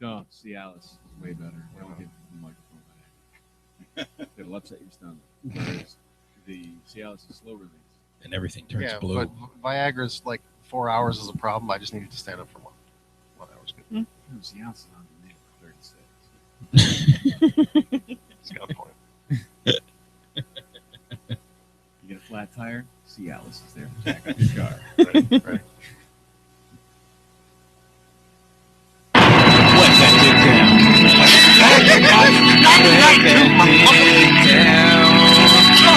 No, Cialis is way better. Don't give the microphone back. It'll upset your stomach. Whereas the Cialis is slow release. And everything turns blue. But Viagra's like 4 hours is a problem. I just needed to stand up for 1 hour. Good. Cialis is on the name for 36. It's got a point. You get a flat tire, Cialis is there to jack up your car. Right. Wet that dick down.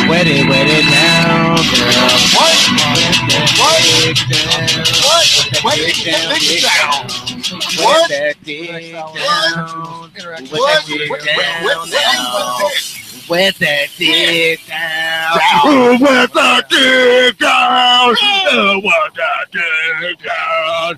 Wet it down, girl. What? Wet Wet that dick down. What? Wet that dick down. What? Wet that dick down. Wet that dick down. Wet that dick down.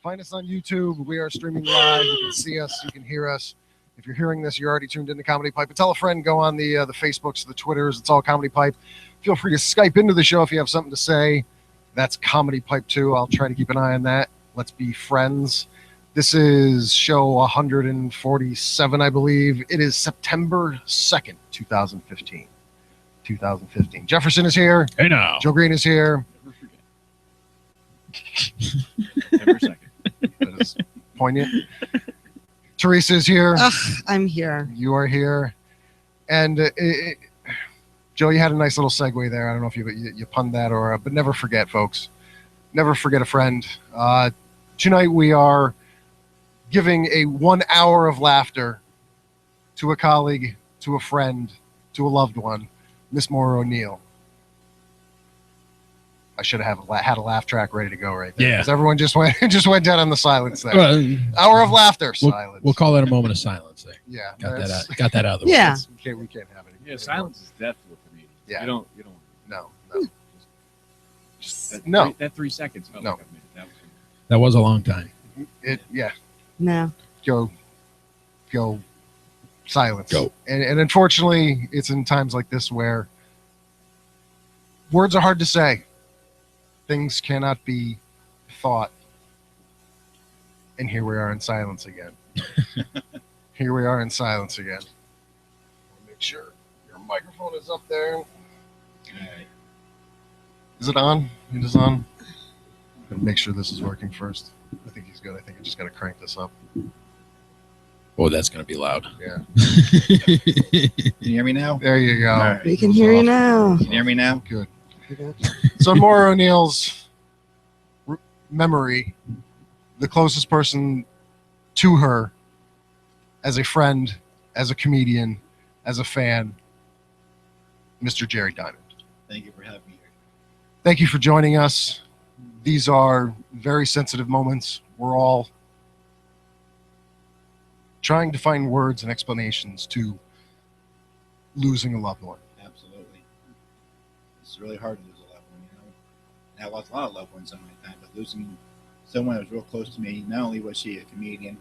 Find us on YouTube. We are streaming live. You can see us. You can hear us. If you're hearing this, you're already tuned into Comedypipe. But tell a friend. Go on the Facebooks, the Twitters. It's all Comedypipe. Feel free to Skype into the show if you have something to say. That's Comedypipe too. I'll try to keep an eye on that. Let's be friends. This is show 147, I believe. It is September 2nd, 2015. 2015. Jefferson is here. Hey now. Joe Green is here. Never forget. September 2nd. That is poignant. Teresa is here. I'm here. You are here. And Joe, you had a nice little segue there. I don't know if you punned that or, but never forget, folks. Never forget a friend. Tonight we are giving a 1 hour of laughter to a colleague, to a friend, to a loved one, Miss Maura O'Neill. I should have had a laugh track ready to go right there. Yeah. Because everyone just went down on the silence there. Hour of laughter, silence. We'll call that a moment of silence there. Yeah. Got that out of the way. Yeah. We can't have it. Yeah, silence is death with me. Yeah. You don't. No. That, No. That 3 seconds felt No. like a minute. That was a long time. No. Go silence. Go. And unfortunately, it's in times like this where words are hard to say. Things cannot be thought. And here we are in silence again. Here we are in silence again. Make sure your microphone is up there. All right. Is it on? It is on. Make sure this is working first. I think he's good. I think I just got to crank this up. Oh, that's going to be loud. Yeah. Can you hear me now? There you go. All right. We can hear you now. Can you hear me now? Good. So Maura O'Neill's memory, the closest person to her as a friend, as a comedian, as a fan, Mr. Jerry Dymond. Thank you for having me here. Thank you for joining us. These are very sensitive moments. We're all trying to find words and explanations to losing a loved one. Absolutely. It's really hard to lose a loved one, you know. I lost a lot of loved ones in my time, but losing someone that was real close to me, not only was she a comedian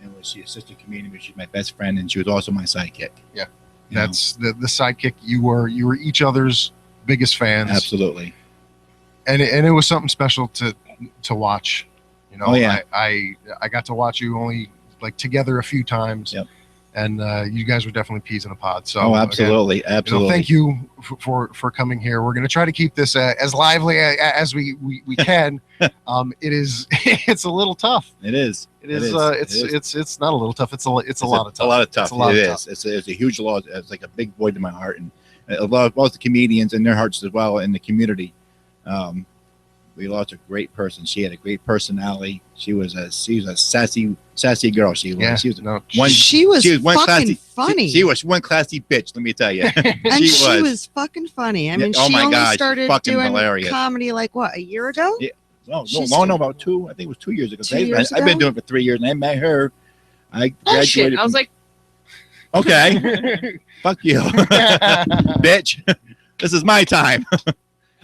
and was she a sister comedian, but she was my best friend and she was also my sidekick. Yeah. You know? That's the sidekick. You were each other's biggest fans. Absolutely. And it was something special to watch. You know, Oh, yeah. I got to watch you only like together a few times. Yep. And you guys were definitely peas in a pod. So absolutely. again, Absolutely. thank you for coming here. We're going to try to keep this as lively as we can. It's a little tough. It is. It's not a little tough. It's a lot of tough. A lot of tough. It's a lot It of is. tough. It's a huge loss. It's like a big void in my heart, and a lot of both the comedians and their hearts as well in the community. We lost a great person. She had a great personality. She was a sassy girl. She was. She was one fucking classy, funny. She was one classy bitch. Let me tell you. And she was fucking funny. I mean, oh she my only God, started fucking doing hilarious. comedy like what, a year ago? Yeah. No, about 2. I think it was 2 years ago. 2 years I've been ago? doing it for 3 years, and I met her. I Oh graduated. shit! I was like, okay, fuck you, bitch. This is my time.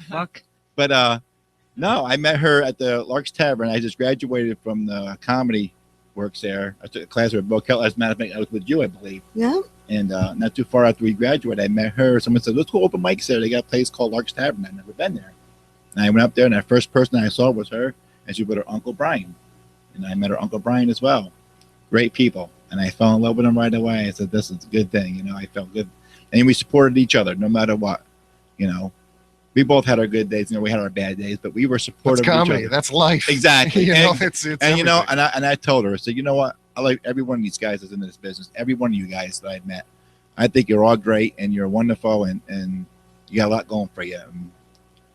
fuck. But no, I met her at the Lark's Tavern. I just graduated from the comedy works there. I took a class with Bill Keller. As a matter of fact, I was with you, I believe. Yeah. And not too far after we graduated, I met her. Someone said, let's go open mics there. They got a place called Lark's Tavern. I'd never been there. And I went up there, and the first person I saw was her. and she with her Uncle Brian. And I met her Uncle Brian as well. Great people. And I fell in love with them right away. I said, this is a good thing. You know, I felt good. And we supported each other no matter what. You know, we both had our good days. You know, we had our bad days, but we were supportive That's of each comedy. other. That's life. Exactly. You know, and, it's and you know, everything. and I told her, I said, you know what? I like every one of these guys that's in this business. Every one of you guys that I've met. I think you're all great and you're wonderful and you got a lot going for you.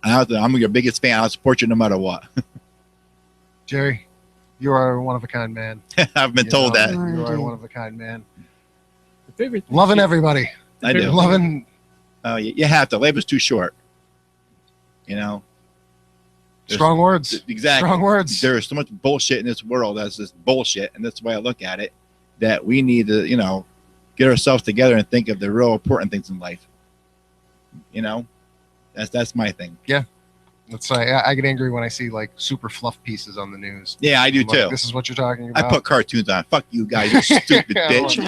And I'm your biggest fan. I'll support you no matter what. Jerry, you are a one-of-a-kind man. I've been You told know, that. You are a one-of-a-kind man. The favorite thing Loving she- everybody. I do. Loving. Oh, you have to. Life is too short. You know? Strong words. Exactly. Strong words. There's so much bullshit in this world that's just bullshit, and that's the way I look at it, that we need to, you know, get ourselves together and think of the real important things in life. You know? That's my thing. That's I get angry when I see like super fluff pieces on the news. Yeah, I do I'm like, too. this is what you're talking I about. put cartoons on. Fuck you guys, you stupid Yeah, bitch. Get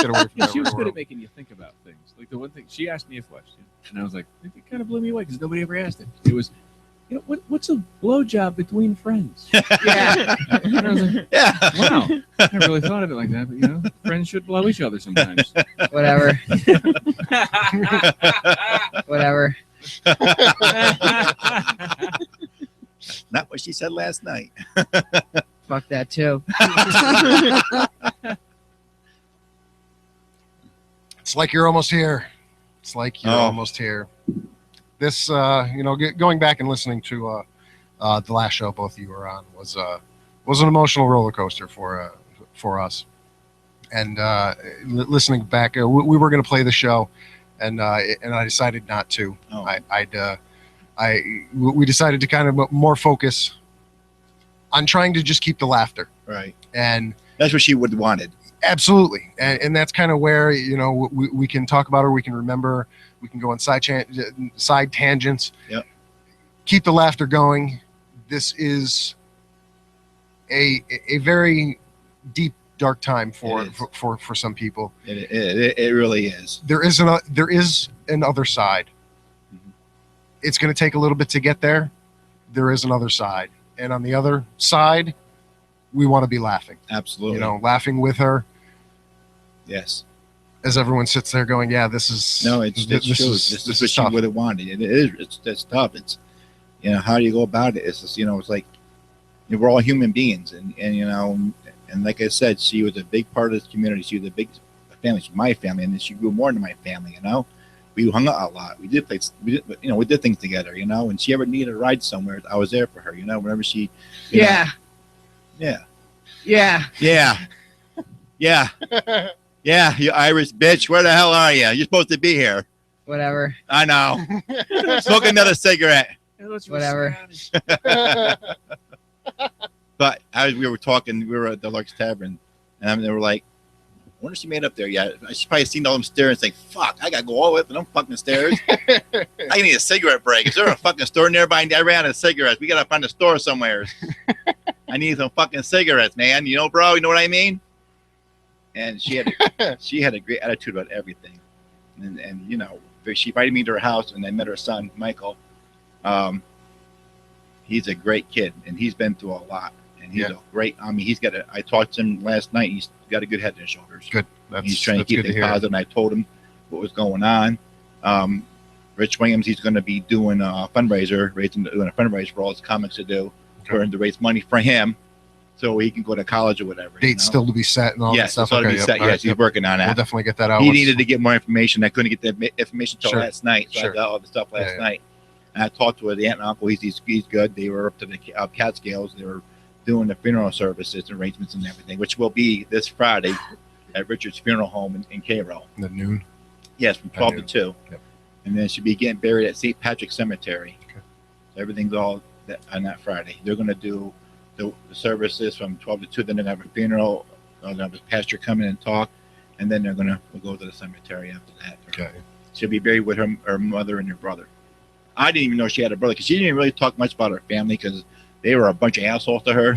away from Yeah, that she was real good at world. making you think about things. Like the one thing she asked me a question, and I was like, it kind of blew me away because nobody ever asked it. It was, you know, what's a blowjob between friends? Yeah. And I was like, Yeah. wow, I never really thought of it like that. But you know, friends should blow each other sometimes. Whatever. Whatever. Not what she said last night. Fuck that too. It's like you're almost here. It's like you're Oh. almost here. This, you know, going back and listening to the last show both of you were on was an emotional roller coaster for us. And listening back, we were going to play the show, and I decided not to. Oh. We decided to kind of more focus on trying to just keep the laughter. Right. And That's what she would have wanted. absolutely, and that's kind of where, you know, we can talk about her, we can remember, we can go on side tangents. Yep. Keep the laughter going. This is a very deep, dark time for It is. for some people. It really is. There is an other side. Mhm. It's going to take a little bit to get there. There is another side, and on the other side, we want to be laughing. Absolutely. You know, laughing with her Yes. as everyone sits there going, "Yeah, this is No, it's true. This is what she tough." would have wanted. It is. It's tough. It's, you know, how do you go about it? It's just, you know, it's like, you know, we're all human beings, and you know, and like I said, she was a big part of this community. She was a big family. She's my family, and then she grew more into my family. You know, we hung out a lot. We did we did things together. You know, and she ever needed a ride somewhere, I was there for her. You know, whenever she, you know, Yeah. yeah, yeah, yeah. You Irish bitch, where the hell are you? You're supposed to be here. Whatever. I know. Smoke another cigarette. Whatever. But we were talking, we were at the Lark's Tavern, and they were like, I wonder if she made up there yet. She's probably seen all them stairs and saying, fuck, I got to go all the way up to them fucking stairs. I need a cigarette break. Is there a fucking store nearby? I ran out of cigarettes. We got to find a store somewhere. I need some fucking cigarettes, man. You know, bro, you know what I mean? And she had a great attitude about everything. And you know, she invited me to her house, and I met her son, Michael. He's a great kid, and he's been through a lot. And he's a great. I mean, I talked to him last night. He's got a good head on his shoulders. Good. He's trying to keep good things hear. positive. And I told him what was going on. Rich Williams, he's going to be doing a fundraiser, doing a fundraiser for all his comics to do, for him to raise money for him, so he can go to college or whatever. Dates still to be set and all that Yes, stuff. still to be yep, set. all right, Yes, he's yep. working on We'll that. definitely get that out. He once- needed to get more information. I couldn't get the information until Sure. last night, so Sure. I got all the stuff last Yeah. night. And I talked to the aunt and uncle. He's good. They were up to the Catskills. They were doing the funeral services, arrangements, and everything, which will be this Friday at Richard's Funeral Home in Cairo. at noon. Yes, from 12 to 2. Yep. And then she'll be getting buried at St. Patrick's Cemetery. Okay. So everything's all on that Friday. They're going to do the services from 12 to 2. Then they're going to have a funeral. They're going to have a pastor come in and talk. And then we'll go to the cemetery after that. Okay. She'll be buried with her mother and her brother. I didn't even know she had a brother because she didn't really talk much about her family because they were a bunch of assholes to her.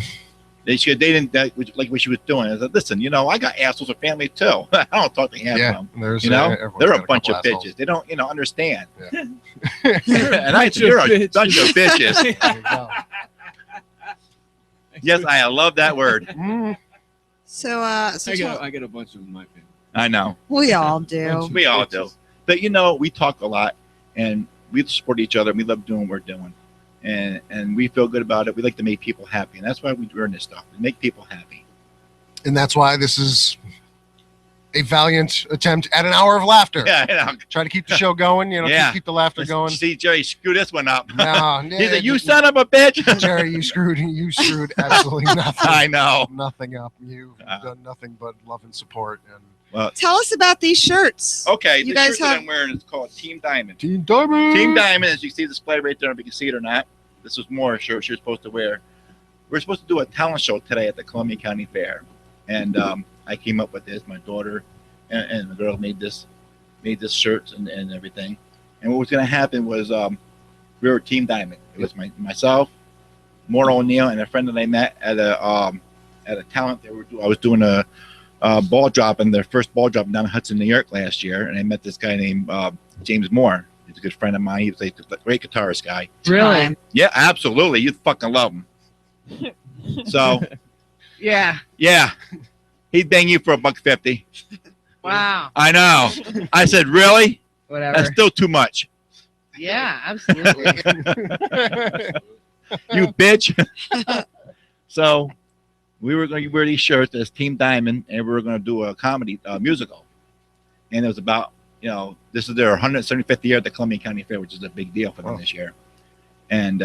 They didn't like what she was doing. I said, listen, you know, I got assholes with family too. I don't talk to half Yeah, of them. there's You know, everyone's they're got a bunch of couple bitches. They don't, you know, understand. Yeah. And I said, you're a bunch of bitches. There you go. Yes, I love that word. So, I got a bunch of them in my family. I know. we all do. We all do. But we talk a lot and we support each other and we love doing what we're doing. And we feel good about it. We like to make people happy. And that's why we learn this stuff. We make people happy. And that's why this is a valiant attempt at an hour of laughter. Yeah, Try to keep the show going, keep the laughter going. See, Jerry, screw this one up. No, He's like, you son of a bitch. Jerry, you screwed absolutely nothing. I know. Nothing up. You've done nothing but love and support. And Tell us about these shirts. okay, You the guys shirt that have- I'm wearing is called Team Diamond. Team Diamond. Team Diamond, as you see displayed right there, if you can see it or not. This was more shirt you're supposed to wear. We're supposed to do a talent show today at the Columbia County Fair. And I came up with this. My daughter and the girl made this shirt and everything. And what was going to happen was we were Team Diamond. It was myself, Maura O'Neill, and a friend that I met at a talent. I was doing a ball drop, and their first ball drop down in Hudson, New York last year. And I met this guy named James Moore. He's a good friend of mine. He was a great guitarist guy. Really? Yeah, absolutely. You'd fucking love him. So, Yeah. yeah, he'd bang you for $1.50. Wow. I know. I said, really? Whatever. That's still too much. Yeah, absolutely. You bitch. So we were going to wear these shirts as Team Diamond, and we were going to do a comedy musical. And it was about, this is their 175th year at the Columbia County Fair, which is a big deal for them this year. And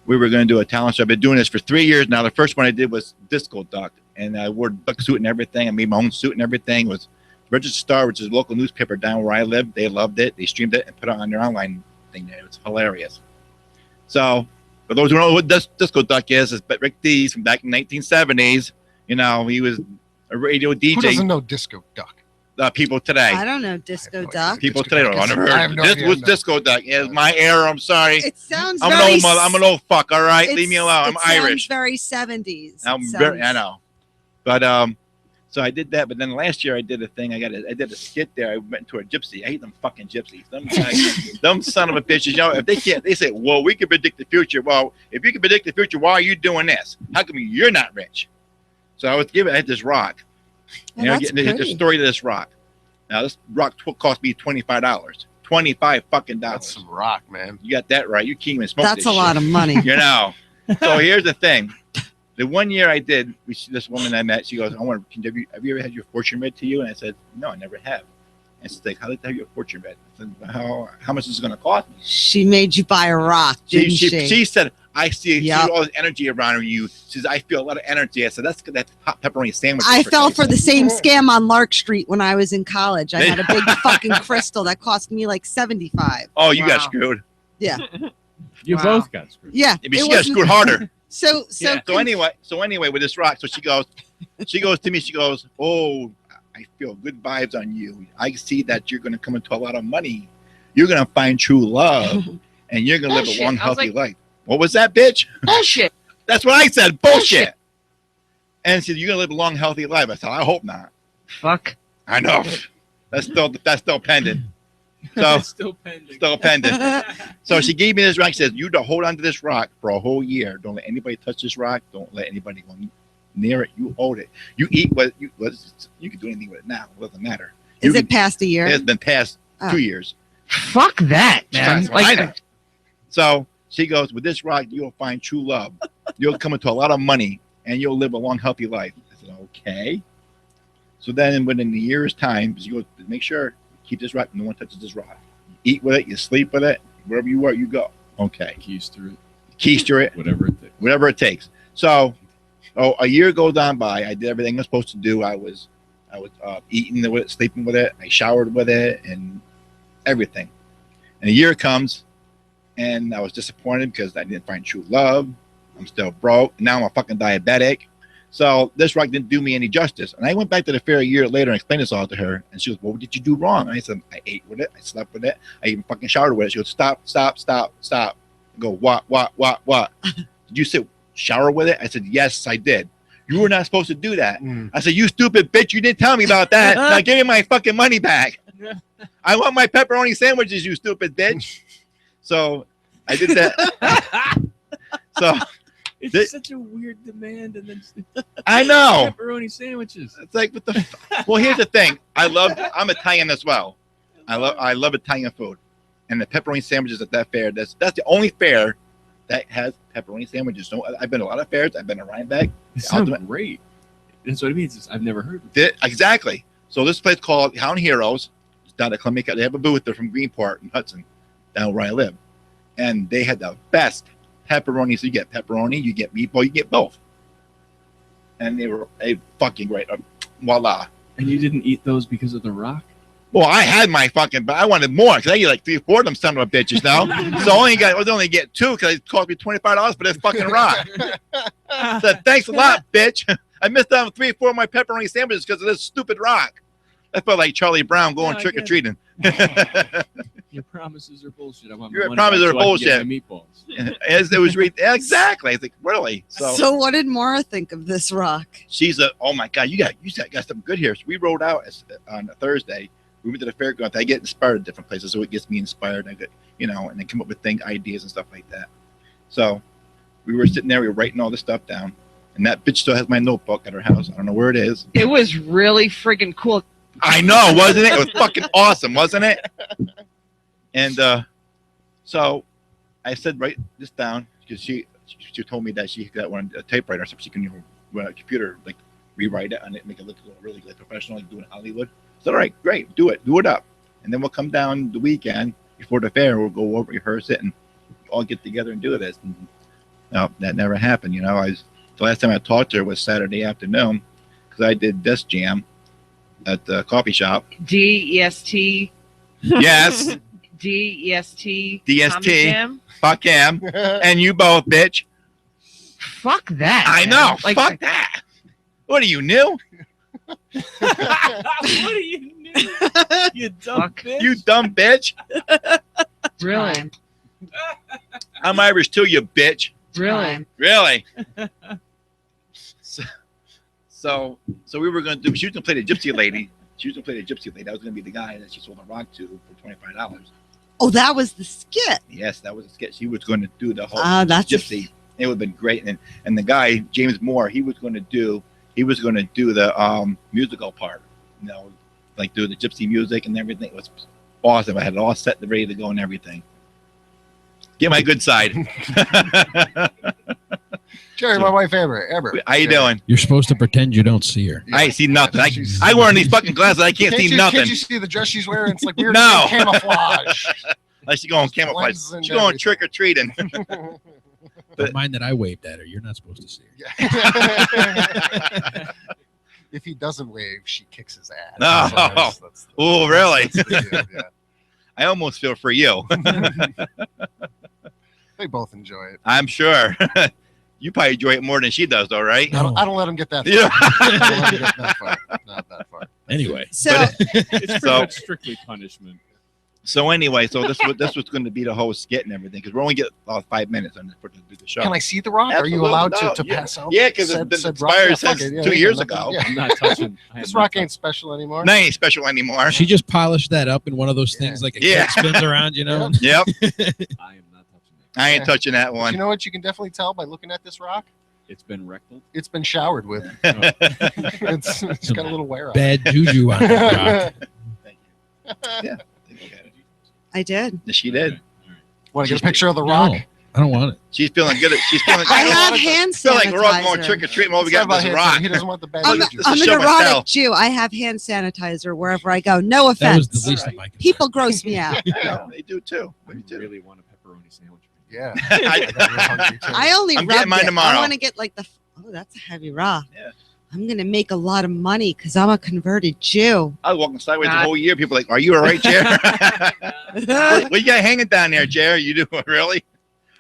we were going to do a talent show. I've been doing this for 3 years now. The first one I did was Disco Duck, and I wore duck suit and everything. I made my own suit and everything. It was Register Star, which is a local newspaper down where I live. They loved it. They streamed it and put it on their online thing there. It was hilarious. So, for those who don't know what Disco Duck is Rick Dees from back in the 1970s. He was a radio DJ. Who doesn't know Disco Duck? People today. I don't know Disco Duck. People Disco today Duck don't. I is- never I heard. have no This idea, was no. Disco Duck. Yeah, it's my era. I'm sorry. It sounds I'm very. I'm an old fuck. All right, leave me alone. I'm it sounds Irish. Very 70s. I know. But so I did that. But then last year I did a thing. I did a skit there. I went to a gypsy. I hate them fucking gypsies. Them guys, them son of a bitches. If they can't, they say, well, we can predict the future. Well, if you can predict the future, why are you doing this? How come you're not rich? So I had this rock. Oh, that's the pretty. story to this rock. Now this rock cost me $25. $25 fucking That's dollars. some rock, man. You got that right. You can't even smoke. That's this a lot shit. of money. So here's the thing. The 1 year I did, this woman I met, she goes, have you ever had your fortune read to you? And I said, no, I never have. And she's like, how did I have your fortune read? I said, how much is it going to cost me? She made you buy a rock, didn't she? She said, I see Yep. all this energy around you. She says, I feel a lot of energy. I said, that's hot pepperoni sandwich. I fell for the same scam on Lark Street when I was in college. I had a big fucking crystal that cost me like $75. Oh, you got Wow. screwed. Yeah. You Wow. both got screwed. Yeah. I mean, it she got wasn't- screwed harder. So anyway, with this rock, so she goes to me, she goes, oh, I feel good vibes on you. I see that you're going to come into a lot of money. You're going to find true love, and you're going to live a Bullshit. long, I was healthy like- life. What was that, bitch? bullshit. That's what I said. Bullshit. Bullshit. And she said, you're going to live a long, healthy life. I said, I hope not. Fuck. I know. That's still pending. So It's still pending. still pending. So she gave me this rock. She says, you to hold on to this rock for a whole year. Don't let anybody touch this rock. Don't let anybody go near it. You hold it. You eat what you can do anything with it now. It doesn't matter. Is it past a year? It's been past Oh. 2 years. Fuck that, man. I know. So she goes, with this rock, you'll find true love. You'll come into a lot of money and you'll live a long, healthy life. I said, okay. So then within a year's time, she goes, make sure, keep this rock. No one touches this rock. You eat with it. You sleep with it. Wherever you are, you go. Okay. Keister it. Keister it. Whatever it takes. Whatever it takes. So, a year goes on by. I did everything I was supposed to do. I was eating with it, sleeping with it. I showered with it, and everything. And a year comes, and I was disappointed because I didn't find true love. I'm still broke. Now I'm a fucking diabetic. So this rock didn't do me any justice. And I went back to the fair a year later and explained this all to her. And she goes, well, what did you do wrong? And I said, I ate with it. I slept with it. I even fucking showered with it. She goes, stop. I go, what? Did you say shower with it? I said, yes, I did. You were not supposed to do that. I said, you stupid bitch. You didn't tell me about that. Now give me my fucking money back. I want my pepperoni sandwiches, you stupid bitch. So I did that. So It's such a weird demand, and then I know. pepperoni sandwiches. It's like what the. Well, here's the thing. I'm Italian as well. I love Italian food, and the pepperoni sandwiches at that fair. That's the only fair that has pepperoni sandwiches. So I've been to a lot of fairs. I've been to Rhinebeck. It sounds great. That's what it means. I've never heard of it. Exactly. So this place called Hound Heroes. It's down at Clementa. They have a booth. They're from Greenport in Hudson, down where I live, and they had the best pepperoni. So you get pepperoni, you get meatball, you get both, and they were fucking great. Voila. And you didn't eat those because of the Rock? Well, I had my fucking, but I wanted more because I get like 3 or 4 of them son of a bitches now. So I only get 2 because it cost me $25 for this fucking rock. So thanks a lot, bitch. I missed out on 3 or 4 of my pepperoni sandwiches because of this stupid rock. I felt like Charlie Brown going trick or treating. Your promises are bullshit. I want Your promises are bullshit. Meatballs. It was exactly. I think really. So what did Maura think of this rock? She's oh my god, you got something good here. So we rode out on a Thursday. We went to the fairground. I get inspired at different places, so it gets me inspired. I get, and then come up with ideas and stuff like that. So we were sitting there, we were writing all this stuff down, and that bitch still has my notebook at her house. I don't know where it is. It was really friggin' cool. I know, wasn't it? It was fucking awesome, wasn't it? And so I said, write this down because she told me that she got a typewriter, so she can run a computer, like rewrite it and make it look really like professional, like doing Hollywood. So all right, great, do it up, and then we'll come down the weekend before the fair. We'll go over, rehearse it, and all get together and do this. And, no, that never happened. The last time I talked to her was Saturday afternoon because I did this jam at the coffee shop. DEST. Yes. DEST. DST. Fuck him. And you both, bitch. Fuck that. I know. Fuck that. What are you new? What are you new? You dumb bitch. You dumb bitch. Really? I'm Irish too, you bitch. Really? Really? So we were going to do. She was going to play the gypsy lady. I was going to be the guy that she sold a rock to for $25. Oh, that was the skit. Yes, that was a skit. She was going to do the whole that's gypsy. It would have been great. And the guy James Moore, he was going to do the musical part. Like do the gypsy music and everything. It was awesome. I had it all set and ready to go and everything. Get my good side. Jerry, my wife Amber. How you doing? You're supposed to pretend you don't see her. Yeah. I see nothing. I wear these fucking glasses. I can't see nothing. Can't you see the dress she's wearing? It's like weird No. camouflage. Like she's going camouflage. Lenses She's and going trick or treating. Don't mind that I waved at her. You're not supposed to see her. Yeah. If he doesn't wave, she kicks his ass. No. Oh, really? That's the deal, yeah. I almost feel for you. They both enjoy it. I'm sure. You probably enjoy it more than she does, though, right? I don't let him get that far. Yeah. I don't let him get that far. Not that far. Anyway. So It's pretty much strictly punishment. So anyway, this was going to be the whole skit and everything because we're only getting 5 minutes on this for to do the show. Can I see the rock? Absolutely. Are you allowed No, to yeah. pass out? Yeah, because said it rock? expired Yeah, since fuck it. 2 Yeah, years nothing. ago. Yeah. I'm not touching. This rock ain't special anymore. No, ain't special anymore. She just polished that up in one of those things like a Yeah. kid spins around, Yep. I am not touching it. I ain't touching that one. You know what you can definitely tell by looking at this rock? It's been rectal. It's been showered with. No. It's got a little wear on it. bad juju on that rock. Thank you. Yeah. Take a look at it. I did. She did. Want to get a picture of the rock? No, I don't want it. She's feeling good. She's feeling. I don't have want it to hand feel like we're all going sanitizer. trick or treating. All we It's not got is about rock. him. He doesn't want the bad I'm, juju. Just to I'm an show erotic myself. Jew. I have hand sanitizer wherever I go. No That was offense. the least of my concern. People gross me out. Yeah, they do too. I They do. really want a pepperoni sandwich. Yeah. I- I only I'm rubbed getting mine it. tomorrow. I want to get like the. Oh, that's a heavy rock. Yeah. I'm gonna make a lot of money because I'm a converted Jew. I was walking sideways the whole year. People are like, "Are you all right, Jer? What you got hanging down there, Jer? You doing really?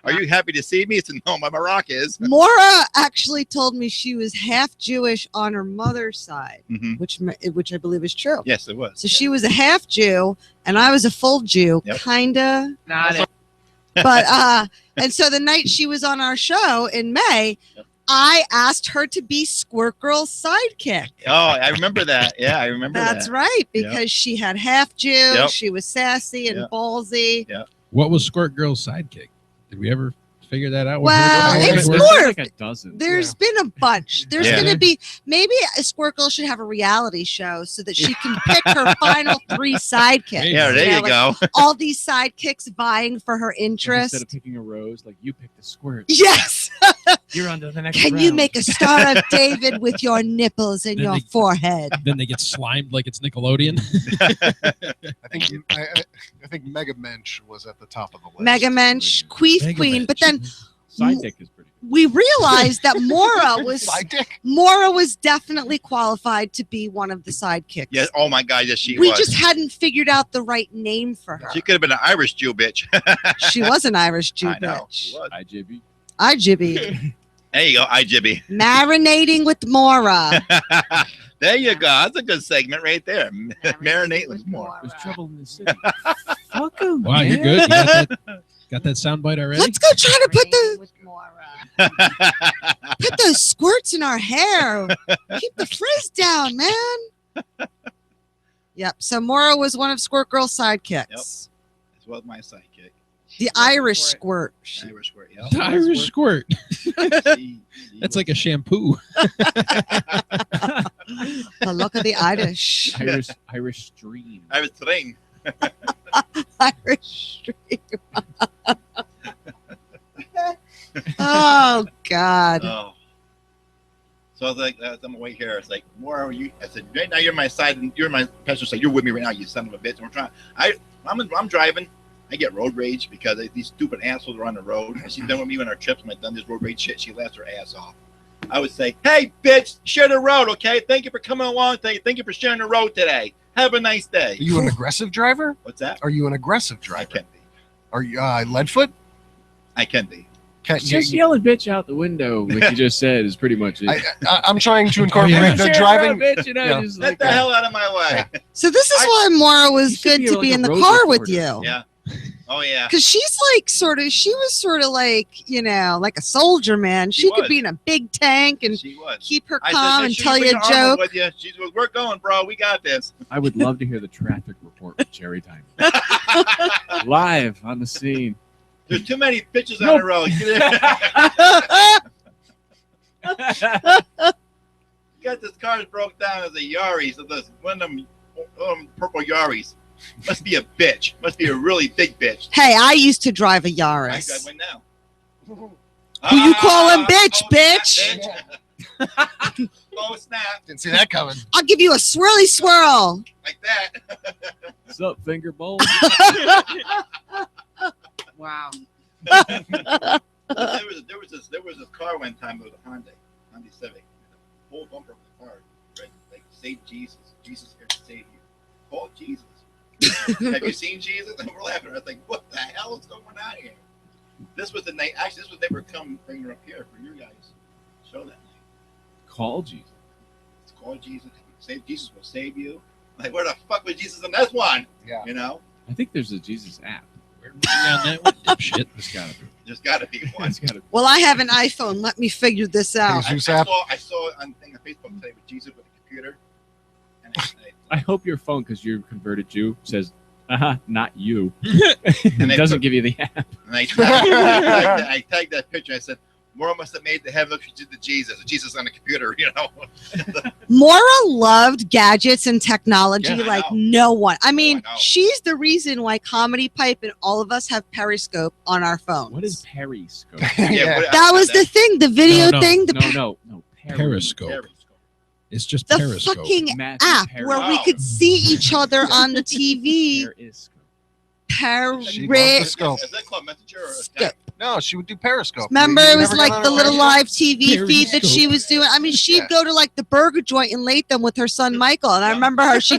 Are you happy to see me?" It's no, my rock is. Maura actually told me she was half Jewish on her mother's side, Mhm. which I believe is true. Yes, it was. So she was a half Jew and I was a full Jew, Yep. kinda. Not it. But and so the night she was on our show in May, Yep. I asked her to be Squirt Girl's sidekick. Oh, I remember that. Yeah, I remember That's that. right, because she had half Jew, Yep. she was sassy and Yep. ballsy. What was Squirt Girl's sidekick? Did we ever figure that out? Well, What it's works? more- like a dozen. There's been a bunch. There's Yeah. going to be maybe a Squircle should have a reality show so that she can pick her final 3 sidekicks. Yeah, there you like, go. all these sidekicks vying for her Like, interest. instead of picking a rose, like you pick the squirt. Yes. You're on to the next Can round. you make a Star of David with your nipples and Then your they- forehead? Then they get slimed like it's Nickelodeon. I think Mega Mensch was at the top of the list. Mega Mensch, Queef Mega Queen. Mensch. But then Sidekick is pretty good. we realized that Maura was definitely qualified to be one of the sidekicks. Yeah. Oh my God. Yes, she we was. just hadn't figured out the right name for her. She could have been an Irish Jew bitch. She was an Irish Jew I know. She bitch. was. IJB. I jibby. There you go. IJB. Marinating with Maura. There you go. That's a good segment right there. Marinate with more. There's trouble in the city. Fuck 'em, Wow, you're man. good. You got that soundbite already? Let's go try to put the With Maura. put those squirts in our hair. Keep the frizz down, man. Yep. So Maura was one of Squirt Girl's sidekicks. As well as my sidekick. The Irish squirt. Irish squirt. Yeah. The Irish squirt. She That's was- like a shampoo. The look of the Irish. Irish stream. Irish string. Irish stream. Oh God. Oh. So I was like, I'm away here. It's like, more are you? I said, right now you're my side, and you're my passenger side. You're with me right now, you son of a bitch. And we're trying. I'm driving. I get road rage because these stupid assholes are on the road. And she's done with me on our trips. When I've done this road rage shit, she laughs her ass off. I would say, hey, bitch, share the road, okay? Thank you for coming along today. Thank you for sharing the road today. Have a nice day. Are you an aggressive driver? What's that? Are you an aggressive I driver? can be. Are you Leadfoot? I can be. Just yelling bitch out the window, like you just said, is pretty much it. I'm trying to incorporate yeah. the Share driving. road, bitch, Yeah. just Get like the hell out of my way. So this is why Maura You was should good be to like be a in the road car with reporter. you. Yeah. Oh, yeah. Because she's like she was sort of like, like a soldier, man. She She could was. be in a big tank and She was. keep her I calm said, and "She tell bring you a the armor joke. with you." She goes, "We're going, bro. We got this." I would love to hear the traffic report with Jerry Dymond. Live on the scene. There's too many bitches on Nope. the road. Got this car broke down as a Yaris. So this one of them purple Yaris. Must be a bitch. Must be a really big bitch. Hey, I used to drive a I Yaris. win now. Who you calling bitch, bitch? Bitch. Oh, snap. Didn't see that coming. I'll give you a swirly swirl. Like that. What's up, finger bowl? Wow. there was a car one time. It was a Honda Civic. The whole bumper of the car, right? Like, save Jesus. Jesus here to save you. Call Jesus. Have you seen Jesus? And we're laughing. I was like, what the hell is going on here? This was the night. Actually, this was never bring her up here for your guys' show that night. Call Jesus. It's called Jesus. Save Jesus will save you. Like, where the fuck was Jesus in this one? Yeah. You know, I think there's a Jesus app. Where were we on that one? Dipshit. There's gotta be. there's got to be one. It's gotta be. Well, I have an iPhone. Let me figure this out. I saw it on thing on Facebook today with Jesus with a computer. And I hope your phone, because you're a converted Jew, says, not you. And It doesn't give you the app. And I tagged that picture. I said, Maura must have made the heaven look to Jesus. Jesus on the computer, you know. Maura loved gadgets and technology Yeah, I like know. no one. I mean, I know. she's the reason why Comedypipe and all of us have Periscope on our phones. What is Periscope? Yeah. That was the thing, the video No, no. thing, the, No. Periscope. It's just the Periscope. fucking Matthew app Perry. where we Wow. could see each other on the TV. Periscope. She loved the scope. Is that called Messenger or Scope. No, she would do Periscope. Remember, You it was never like got on the her little Periscope? live TV feed that she Periscope. was doing. I mean, she'd Yeah. go to like the burger joint in Latham with her son Michael, and I Yeah. remember her. She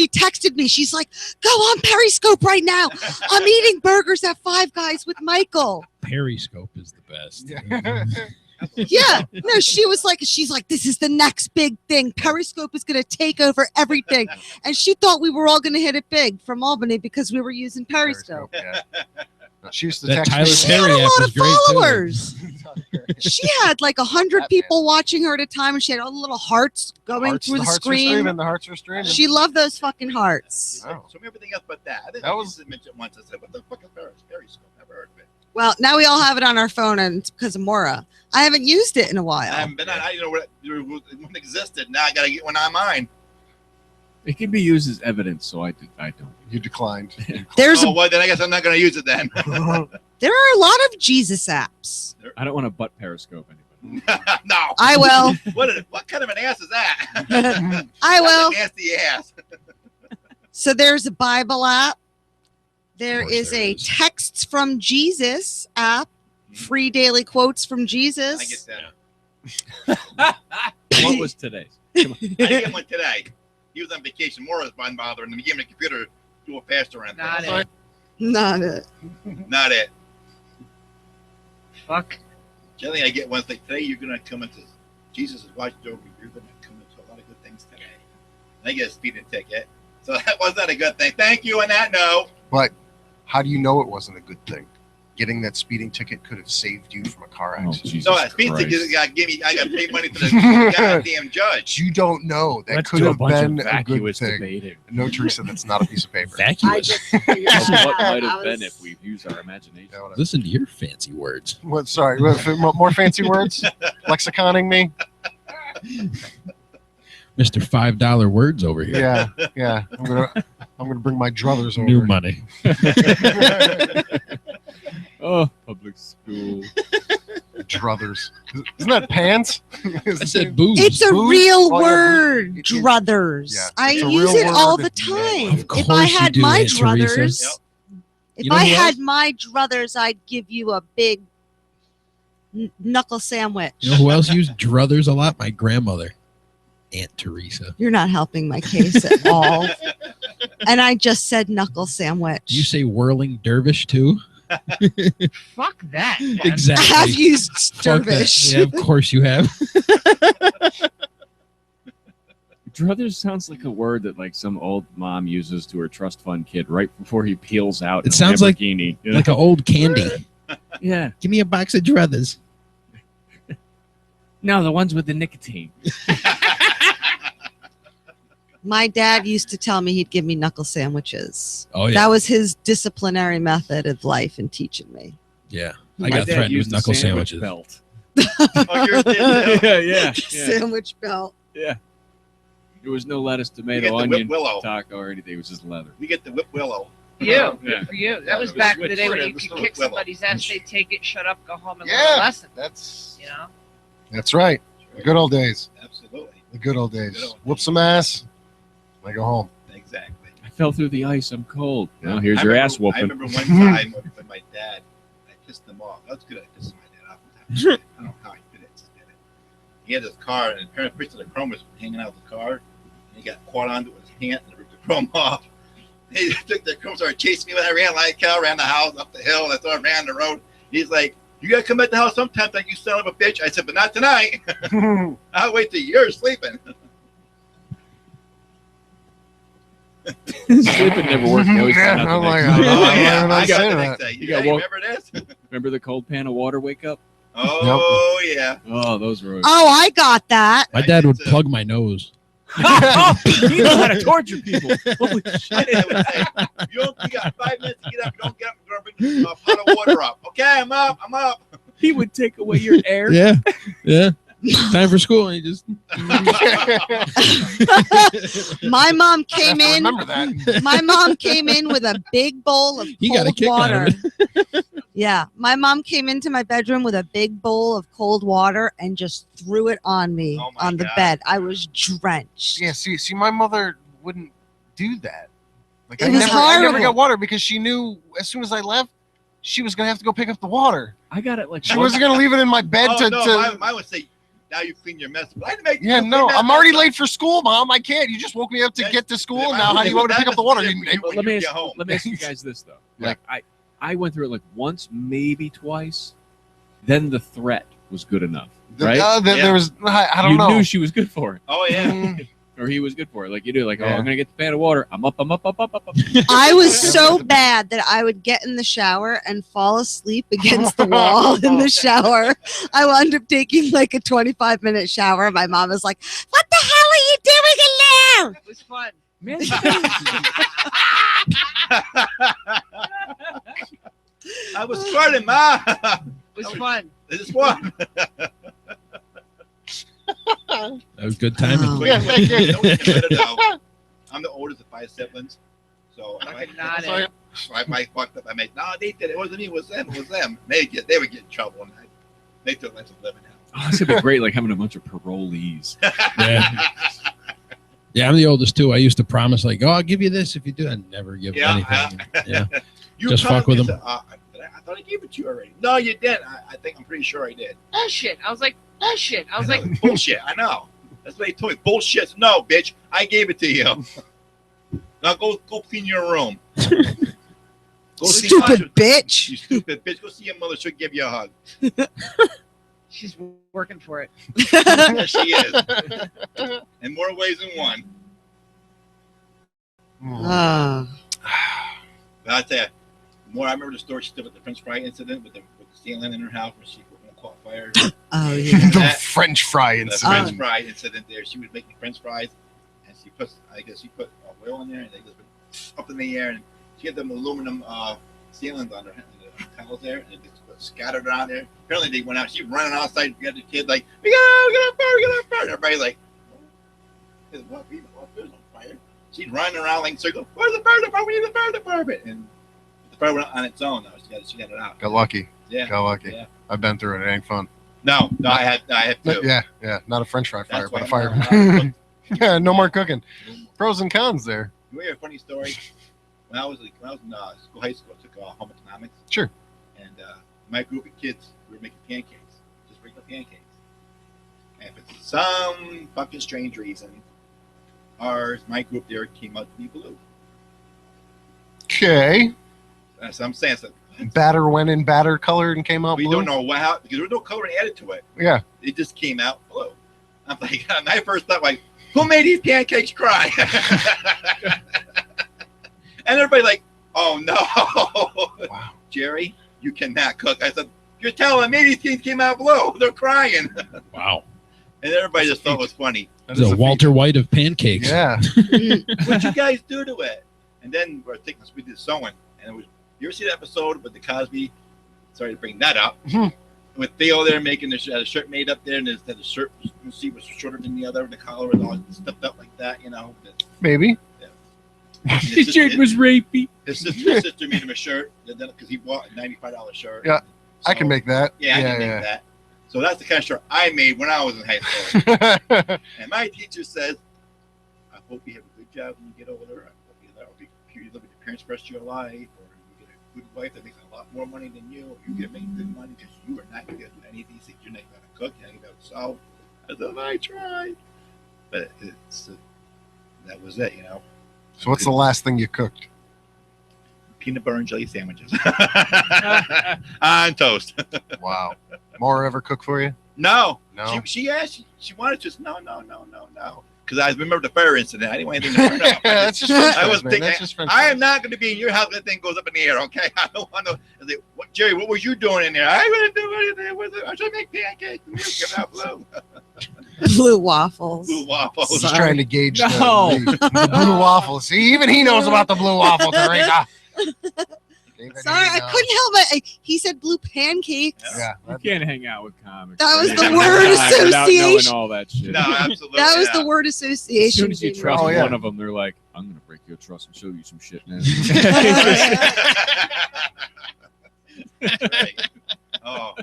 texted me. She's like, "Go on Periscope right now. I'm eating burgers at Five Guys with Michael." Periscope is the best. Yeah. Yeah, no, she's like, this is the next big thing. Periscope is going to take over everything, and she thought we were all going to hit it big from Albany because we were using Periscope. Yeah. No, she used to That text Tyler me. She had Perry a app lot was of great, too. followers. She had like 100 That people watching her at a time, and she had all the little hearts going through the hearts were screen. streaming. The hearts were streaming. She loved those fucking hearts. Oh. So everything else but that. I didn't That was- mention it once. I said, what the fuck is Periscope? Never heard of it. Well, now we all have it on our phone, and it's because of Maura. I haven't used it in a I while. haven't been on. I didn't know what it existed. Now I got to get one on mine. It can be used as evidence, so I don't. You declined. There's Oh, well, then I guess I'm not going to use it then. there are a lot of Jesus apps. I don't want to butt periscope anybody. No. I will. What kind of an ass is that? I will. That's a nasty ass. So there's a Bible app. There course is there a is. Texts from Jesus app. Free daily quotes from Jesus. I get that. What was today's? I get one today. He was on vacation. More was bothering him. He gave me the computer to do it faster. And Not things. it. Not it. Not it. Fuck. Generally, I get ones like today. You're going to come into Jesus is watching over you. You're going to come into a lot of good things today. And I get a speeding ticket. So that wasn't a good thing. Thank you on that note. But how do you know it wasn't a good thing? Getting that speeding ticket could have saved you from a car Oh, accident. Jesus So that speeding Christ. ticket got give me. I got to pay money for the goddamn judge. You don't know. That Let's could do a have bunch been of a good vacuous thing. debating. No, Teresa, that's not a piece of paper. I Vacuous. just figured That's that what out. might I have been was- if we've used our imagination. Yeah, whatever. Listen to your fancy words. What? Sorry. More fancy words? Lexiconing me? Mr. $5 words over here. Yeah. Yeah. I'm gonna bring my druthers over. New money. Oh, public school. Druthers. Isn't that pants? I said booze. It's a Booze? real Oh, yeah, word, it- druthers. yeah, I it's a use real it all word. the time. Of If course I you had do, my Aunt Teresa. druthers, Yep. if You know I who had else? my druthers, I'd give you a big knuckle sandwich. You know who else used druthers a lot? My grandmother, Aunt Teresa. You're not helping my case at all. And I just said knuckle sandwich. Do you say whirling dervish too? Fuck that. man. I have Exactly. used Fuck that. dervish. Yeah, of course you have. Druthers sounds like a word that like some old mom uses to her trust fund kid right before he peels out. It in a sounds like- Lamborghini, you know? Like an old candy. Yeah. Give me a box of druthers. No, the ones with the nicotine. My dad used to tell me he'd give me knuckle sandwiches. Oh yeah. That was his disciplinary method of life and teaching me. Yeah. My I got dad threatened with used the knuckle sandwich sandwiches. belt. Oh, yours did, too? yeah. Sandwich belt. Yeah. There was no lettuce, We tomato, get the whip onion, willow. taco, or anything. It was just leather. We get the whip willow. You. Yeah. Good for you. That Yeah, was it was back in the switch. day when Yeah, you it was could the kick whip willow. somebody's ass, they take it, shut up, go home, and learn Yeah. a lesson. That's You know? that's right. The good old days. Absolutely. The good old days. Good old Whoop days. some ass. I go home. Exactly. I fell through the ice. I'm cold. Well, here's I your remember- ass whooping. I remember one time with my dad, I pissed him off. I was good at pissing my dad off. I don't know how I did it. Just did it. He had his car, and apparently a piece of the chrome was hanging out of the car, and he got caught onto it with his hand and ripped the chrome off. He took the chrome, started chasing me when I ran like hell, ran the house, up the hill, and I started ran the road. He's like, "You gotta come back to the house sometimes, like you son of a bitch." I said, "But not tonight. I'll wait till you're sleeping." Sleeping never worked. He always found out the I'm like, next oh, day. yeah. I I got say the that. next day. You Yeah, got you woke- remember this? Remember the cold pan of water wake up? Oh yeah. Oh, those were. Oh, I got that. My I dad did would too. plug my nose. Oh, you know how to torture people. Holy My shit. dad would say, you got 5 minutes to get up. You don't get up. You're going to bring the pot of water up. Okay, I'm up. I'm up. He would take away your air. Yeah. Yeah. Time for school. And he just My mom I came in. remember that. My mom came in with a big bowl of He got a cold kick out of water. Yeah, my mom came into my bedroom with a big bowl of cold water and just threw it on me Oh my on the God. bed. I was drenched. Yeah, see, my mother wouldn't do that. Like It I was never horrible. got water because she knew as soon as I left, she was gonna have to go pick up the water. I got it like. She wasn't gonna leave it in my bed Oh, to. no, mine would say, now you clean your mess. But I didn't make Yeah, you no, clean that I'm already mess late for school, Mom. I can't. You just woke me up to That's- get to school. Yeah, Now, how do you want me to pick up the water? You- When Let you me get ask, home. let me ask you guys this though. Yeah. Like I went through it like once, maybe twice. Then the threat was good enough, right? Yeah. There was. I don't you know. knew she was good for it, Oh, yeah. Mm, or he was good for it. Like you do, like, oh, Yeah. I'm gonna get the pan of water. I'm up. I was so bad that I would get in the shower and fall asleep against the wall in the shower. I wound up taking like a 25-minute shower. My mom was like, "What the hell are you doing in there?" It was fun. Man, I was squirting, Ma. It was fun. This is fun. That was good timing. Oh. Yeah, thank you. Don't get rid of though. I'm the oldest of 5 siblings. So Fucking not Sorry. it. I fucked up. I made, no, they did it. It wasn't me. It was them. It was them. They would get in trouble. And they took less of living Oh, this would be great, like having a bunch of parolees. Yeah. Yeah, I'm the oldest too. I used to promise, like, oh, I'll give you this if you do. I never give them anything. Yeah. You Just fuck promised with me, them. I thought I gave it to you already. No, you didn't. I'm pretty sure I did. Bullshit. I was like, bullshit. I was know. like, bullshit. I know. That's what they told me. Bullshit. No, bitch. I gave it to you. Now go clean your room. Go see your mother. Stupid bitch. You stupid bitch. Go see your mother. She'll give you a hug. she's working for it. There she is. In more ways than one. Ah. But I tell you, more. I remember the story she did with the French fry incident with the ceiling in her house when she caught fire. Oh yeah. The That- French fry The incident. French fry incident there. She was making French fries, and she put oil in there, and they just went up in the air, and she had them aluminum ceilings on her tiles there, and it just got scattered around there. Apparently, they went out. She running outside. We got the kids like, we got on fire, we got on fire. Everybody like, what? There's no fire. She's running around like in circles. Where's the fire department? We need the fire department. And the fire went on its own. Though she got it out. Got lucky. Yeah. Got lucky. Yeah. I've been through it. It ain't fun. No, I had to. Yeah. Not a French fry fire, That's but a why fire. Yeah, no more cooking. Pros and cons there. You hear a funny story? When I was in high school, I took home economics. Sure. And my group of kids, we were making pancakes, just regular pancakes. And for some fucking strange reason, my group there came out to be blue. Okay. That's what I'm saying. So Batter went in batter colored and came out we blue. don't know how, because there was no coloring added to it. Yeah. It just came out blue. I'm like, my first thought, like, who made these pancakes cry? And everybody like, oh no. Wow. Jerry, you cannot cook. I said, you're telling me these things came out blue. They're crying. Wow. And everybody just thought it was funny. That It's is a a Walter White of pancakes. Yeah. What'd you guys do to it? And then we did sewing. And it was, you ever see the episode with the Cosby? Sorry to bring that up. Mhm. With Theo there making the shirt made up there, and the shirt you see was shorter than the other, the collar was all stuffed up like that, you know. Maybe. The shirt was rapey. His sister made him a shirt because he bought a $95 shirt. Yeah, I So- can make that. Yeah, I can make that. So that's the kind of shirt I made when I was in high school. that. And my teacher says, I hope you have a good job when you get older. I hope you live with your parents the rest of your life, or you get a good wife that makes a lot more money than you, or you get make good money because you are not going to do any of these things. You're not going to cook, you're not going to sew. I said, I tried. But that was it, you know. So what's the last thing you cooked? Peanut butter and jelly sandwiches on toast. Wow. Maura ever cook for you? No. No. She asked. She wanted to. No. Because I remember the fire incident. I didn't want anything to burn up. That's just French I was fries, man. thinking, That's just French I am fries. not going to be in your house. That thing goes up in the air. Okay. I don't want to. I say, Jerry, what was you doing in there? I didn't do anything with it. I was trying to make pancakes. We were giving out blue. Blue waffles. Blue waffles. Just Sorry. trying to gauge No. the blue waffles. See, even he knows about the blue waffle, Teresa. Sorry, I couldn't help it. He said blue pancakes. Yeah. You can't hang out with comics. That was right? the Yeah, word without knowing association. all that shit. No, absolutely. That was yeah. the word As association. soon as you being trust Oh, yeah. one of them, they're like, I'm going to break your trust and show you some shit now. That's right. Oh,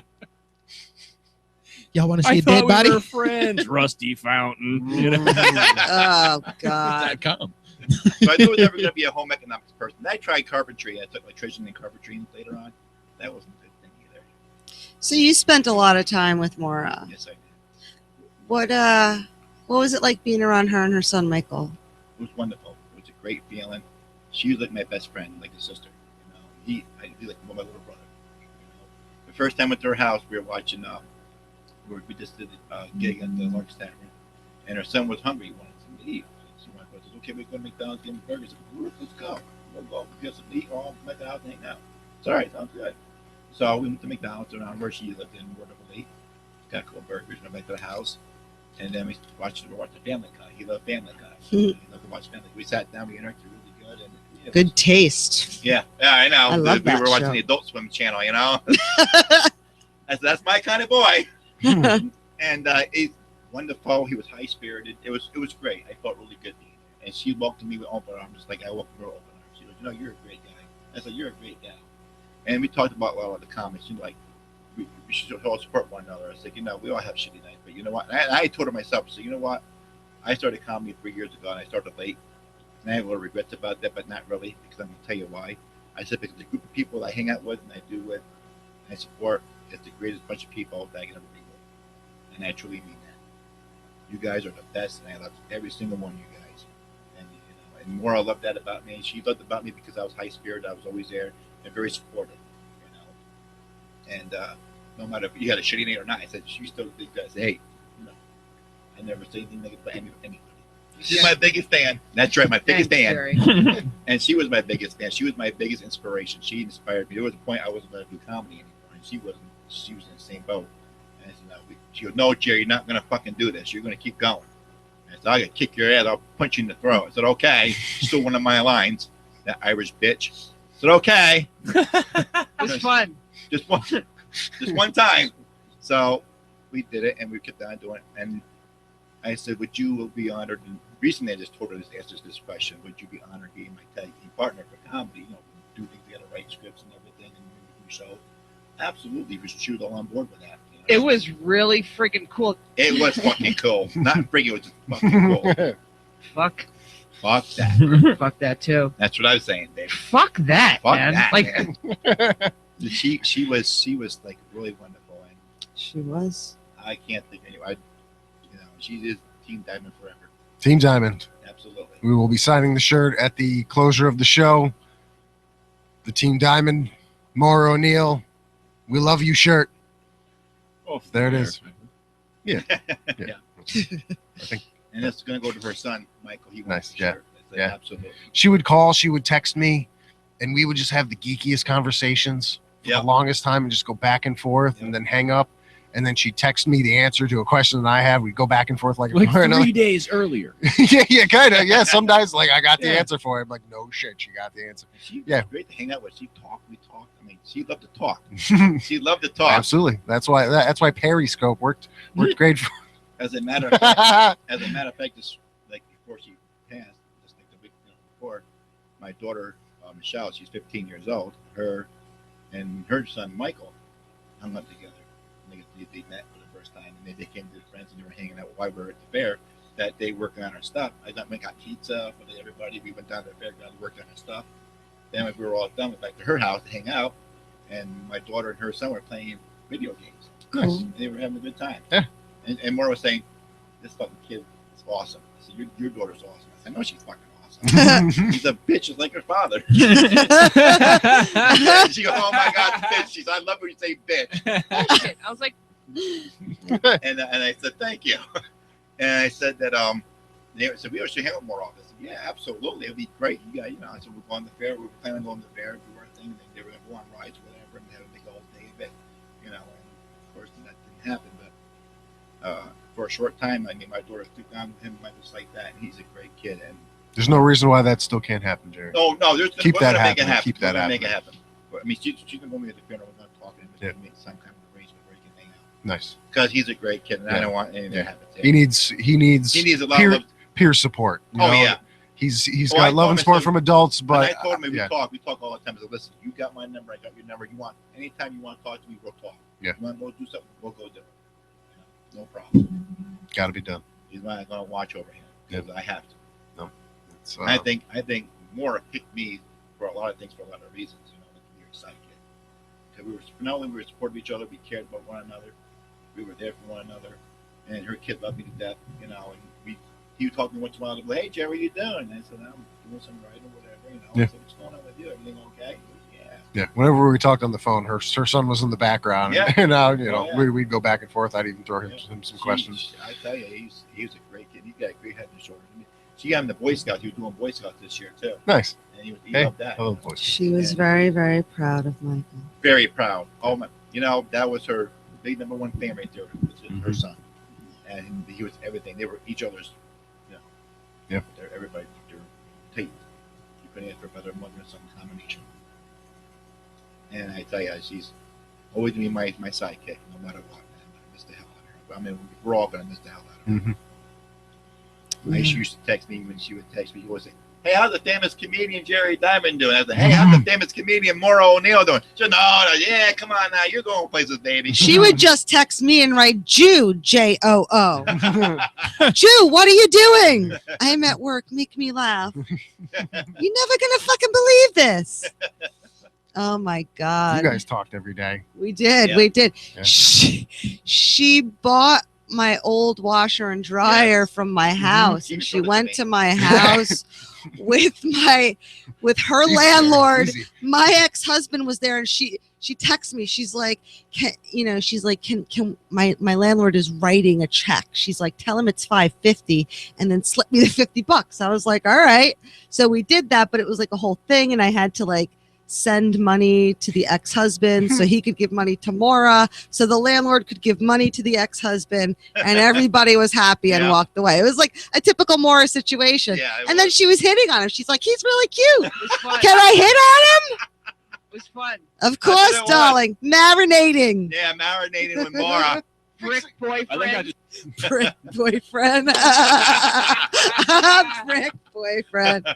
Y'all want to see I a thought dead we body? were friends. Rusty Fountain. You know? Oh God. .com. so I knew I was never going to be a home economics person. I tried carpentry. I took electrician and carpentry later on. That wasn't a good thing either. So you spent a lot of time with Maura. Yes, I did. What was it like being around her and her son Michael? It was wonderful. It was a great feeling. She was like my best friend, like a sister. You know, he like my little brother. You know, the first time I went to her house, we were watching. We just did a gig at the Lark's Tavern, and her son was hungry. He wanted something to eat. So my brother said, "Okay, we're going to McDonald's, get him burgers." I said, "Let's go. We'll go get some to eat. Or I'll come back to the house and hang out." It's all right. Sounds good. So we went to McDonald's around where she lived in Waterville. Got a couple burgers, went back to the house, and then we watched Family Guy. He loved Family Guy. He loved to watch Family Guy. We sat down, we interacted really good, and Good taste. Yeah, I know. I love we that were watching show. the Adult Swim channel, you know. that's my kind of boy. And he's wonderful. He was high spirited. It was great. I felt really good being there. And she welcomed me with open arms, just like I welcomed her with open arms. She goes, you're a great guy. I said, you're a great guy. And we talked about a lot of the comments. She's like, we should all support one another. I said, we all have shitty nights, but you know what? And I told her myself, I said, you know what? I started comedy 3 years ago, and I started late. And I have a little regrets about that, but not really, because I'm going to tell you why. I said, because the group of people I hang out with and I do with and I support is the greatest bunch of people that I can ever be with. And I truly mean that. You guys are the best, and I love every single one of you guys. And Maura loved that about me. She loved about me because I was high spirited. I was always there and very supportive, And no matter if you had a shitty night or not, I said, she still did good. I said, hey, I never say anything negative about anybody. She's my biggest fan. That's right, my biggest fan. And she was my biggest fan. She was my biggest inspiration. She inspired me. There was a point I wasn't going to do comedy anymore, and she wasn't. She was in the same boat. And I said, no. She goes, no, Jerry, you're not going to fucking do this. You're going to keep going. And I said, I'm going to kick your ass. I'll punch you in the throat. I said, okay. Still one of my lines. That Irish bitch. I said, okay. It was fun. Just one time. So we did it, and we kept on doing it. And I said, would you be honored? And recently I just told her this question. Would you be honored being my tag team partner for comedy? Do things together, write scripts and everything, and do show. Absolutely. She was all on board with that. It was really freaking cool. It was fucking cool. Not freaking, it was just fucking cool. Fuck that. Fuck that too. That's what I was saying, Dave. Fuck that, Fuck man. that, like man. She was like really wonderful, and She was. I can't think anyway. She is Team Dymond forever. Team Dymond. Absolutely. We will be signing the shirt at the closure of the show. The Team Dymond, Maura O'Neill, we love you shirt. Oh, There it is. Yeah. Yeah. I think And that's going to go to her son, Michael. He wants Nice, the yeah. shirt. I said, Yeah. Absolutely. she would call, she would text me, and we would just have the geekiest conversations for Yep. the longest time and just go back and forth Yep. and then hang up. And then she'd text me the answer to a question that I have. We'd go back and forth like 3 days earlier. yeah, kind of. Yeah, sometimes like I got the Yeah. answer for it. I'm like, no shit, she got the answer. She was Yeah. great to hang out with. We talked. I mean, she loved to talk. She loved to talk. Absolutely. That's why Periscope worked great for As a matter of fact, just like before she passed, just like the week before, my daughter Michelle, she's 15 years old. Her and her son Michael hung up together. And they met for the first time, and they became good friends, and they were hanging out while we were at the fair. That day, working on our stuff. I got pizza for everybody. We went down to the fairground, worked on our stuff. Then when we were all done, we went back to her house to hang out, and my daughter and her son were playing video games. Nice. And they were having a good time. Yeah. And Maura was saying, this fucking kid is awesome. I said, your daughter's awesome. I said, no, she's fucking awesome. He's a bitch just like her father. She goes, oh my God, bitch. She said, I love when you say bitch. bullshit. I was like, And I said, thank you. And I said that they said, we should hang out more often. I said, yeah, absolutely. It would be great. I said, we're going to the fair. We were planning on going to the fair. We weren't thinking they were going to go on rides or whatever, and they had a big old day of it. And of course, that didn't happen. But for a short time, I mean, my daughter took down with him, and just like that, and he's a great kid. And There's no reason why that still can't happen, Jerry. oh no, there's Keep we're that gonna make it happening. happen. Keep that We're gonna make it happening. happen. But, I mean, she's gonna go with me at the funeral. We're gonna talk and Yeah. make some kind of arrangement where he can hang out Nice. because he's a great kid, and I Yeah. don't want anything to happen to He him. needs He needs a lot peer, of love. peer support. you Oh know? yeah. He's Oh, I got love told and him, support I said- from adults, But but I told him we yeah. talk. We talk all the time. I said, listen, you got my number. I got your number. You want anytime you want to talk to me, we'll talk. Yeah. You want to go do something, we'll go do it. No problem. got to be done. He's not gonna watch over him because I have to. It's, And I think Maura picked me for a lot of things for a lot of reasons. Like we were sidekick. Because not only we were supportive of each other, we cared about one another. We were there for one another, and her kid loved me to death. And he would talk to me once in a while. Well, hey Jerry, what are you doing? And I said, I'm doing some writing or whatever. Yeah. I said, what's going on with you? Everything okay? He goes, yeah. yeah. Whenever we talked on the phone, her son was in the background, Yeah. and Oh, yeah. we'd go back and forth. I'd even throw him some questions. I tell you, he was a great kid. He got a great head and shoulders. I mean, she got him the Boy Scouts. He was doing Boy Scouts this year too, Nice. and he Hey, loved that. I love voice. She was Yeah. very, very proud of Michael. Very proud. Oh my! That was her big number one fan right there. Was her son, and he was everything. They were each other's. Yeah. Everybody, their tape. You couldn't ask for a better mother and son combination. And I tell you, she's always gonna be my sidekick, no matter what. Man. I miss the hell out of her. I mean, we're all gonna miss the hell out of her. She used to text me when she would text me. She would say, "Hey, how's the famous comedian Jerry Dymond doing?" I said, "Hey, how's the famous comedian Maura O'Neill doing?" She said, "No, yeah, come on now, you're going places, baby." She would just text me and write Jew, J-O-O. Jew, what are you doing? I'm at work. Make me laugh. You're never gonna fucking believe this. Oh my God. You guys talked every day. We did. Yeah. We did. Yeah. She bought my old washer and dryer from my house, She and showed she it to went me. to my house with her Easy, landlord. easy. My ex-husband was there, and she texts me. She's like, can my landlord is writing a check. She's like, tell him it's $5.50 and then slip me the $50. I was like, all right. So we did that, but it was like a whole thing, and I had to like send money to the ex-husband so he could give money to Maura, so the landlord could give money to the ex-husband, and everybody was happy and Yeah. walked away. It was like a typical Maura situation. Yeah, it And then was. she was hitting on him. She's like, he's really cute. It was fun. Can I hit on him? It was fun. Of That's what course, it was. darling. Marinating. Yeah, marinating with Maura. Brick I think I boyfriend. just Brick boyfriend. Brick boyfriend.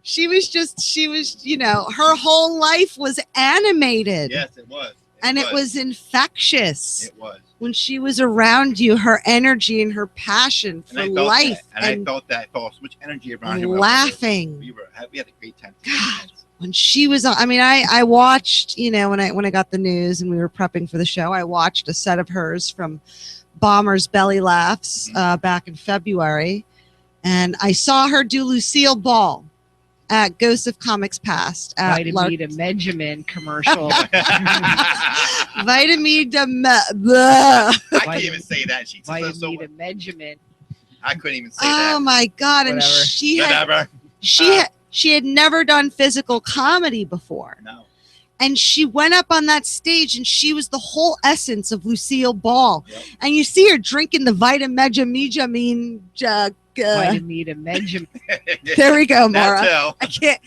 She was, her whole life was animated. Yes, it was. And it was infectious. It was. When she was around you, her energy and her passion for And I felt life that. And I felt that. I felt so much energy around her. laughing. We had a great time. God. When she was on, I watched, when I got the news and we were prepping for the show, I watched a set of hers from Bomber's Belly Laughs back in February. And I saw her do Lucille Ball at Ghosts of Comics Past. At Vitamin to Benjamin commercial. Vitamin blah. I can't even say that. She said so. Vitamin to Benjamin. I couldn't even say Oh that. my God. And Whatever. she had never done physical comedy before. No. And she went up on that stage and she was the whole essence of Lucille Ball. Yep. And you see her drinking the vitamin. Vitamin to Benjamin. There we go, Maura. That's I can't.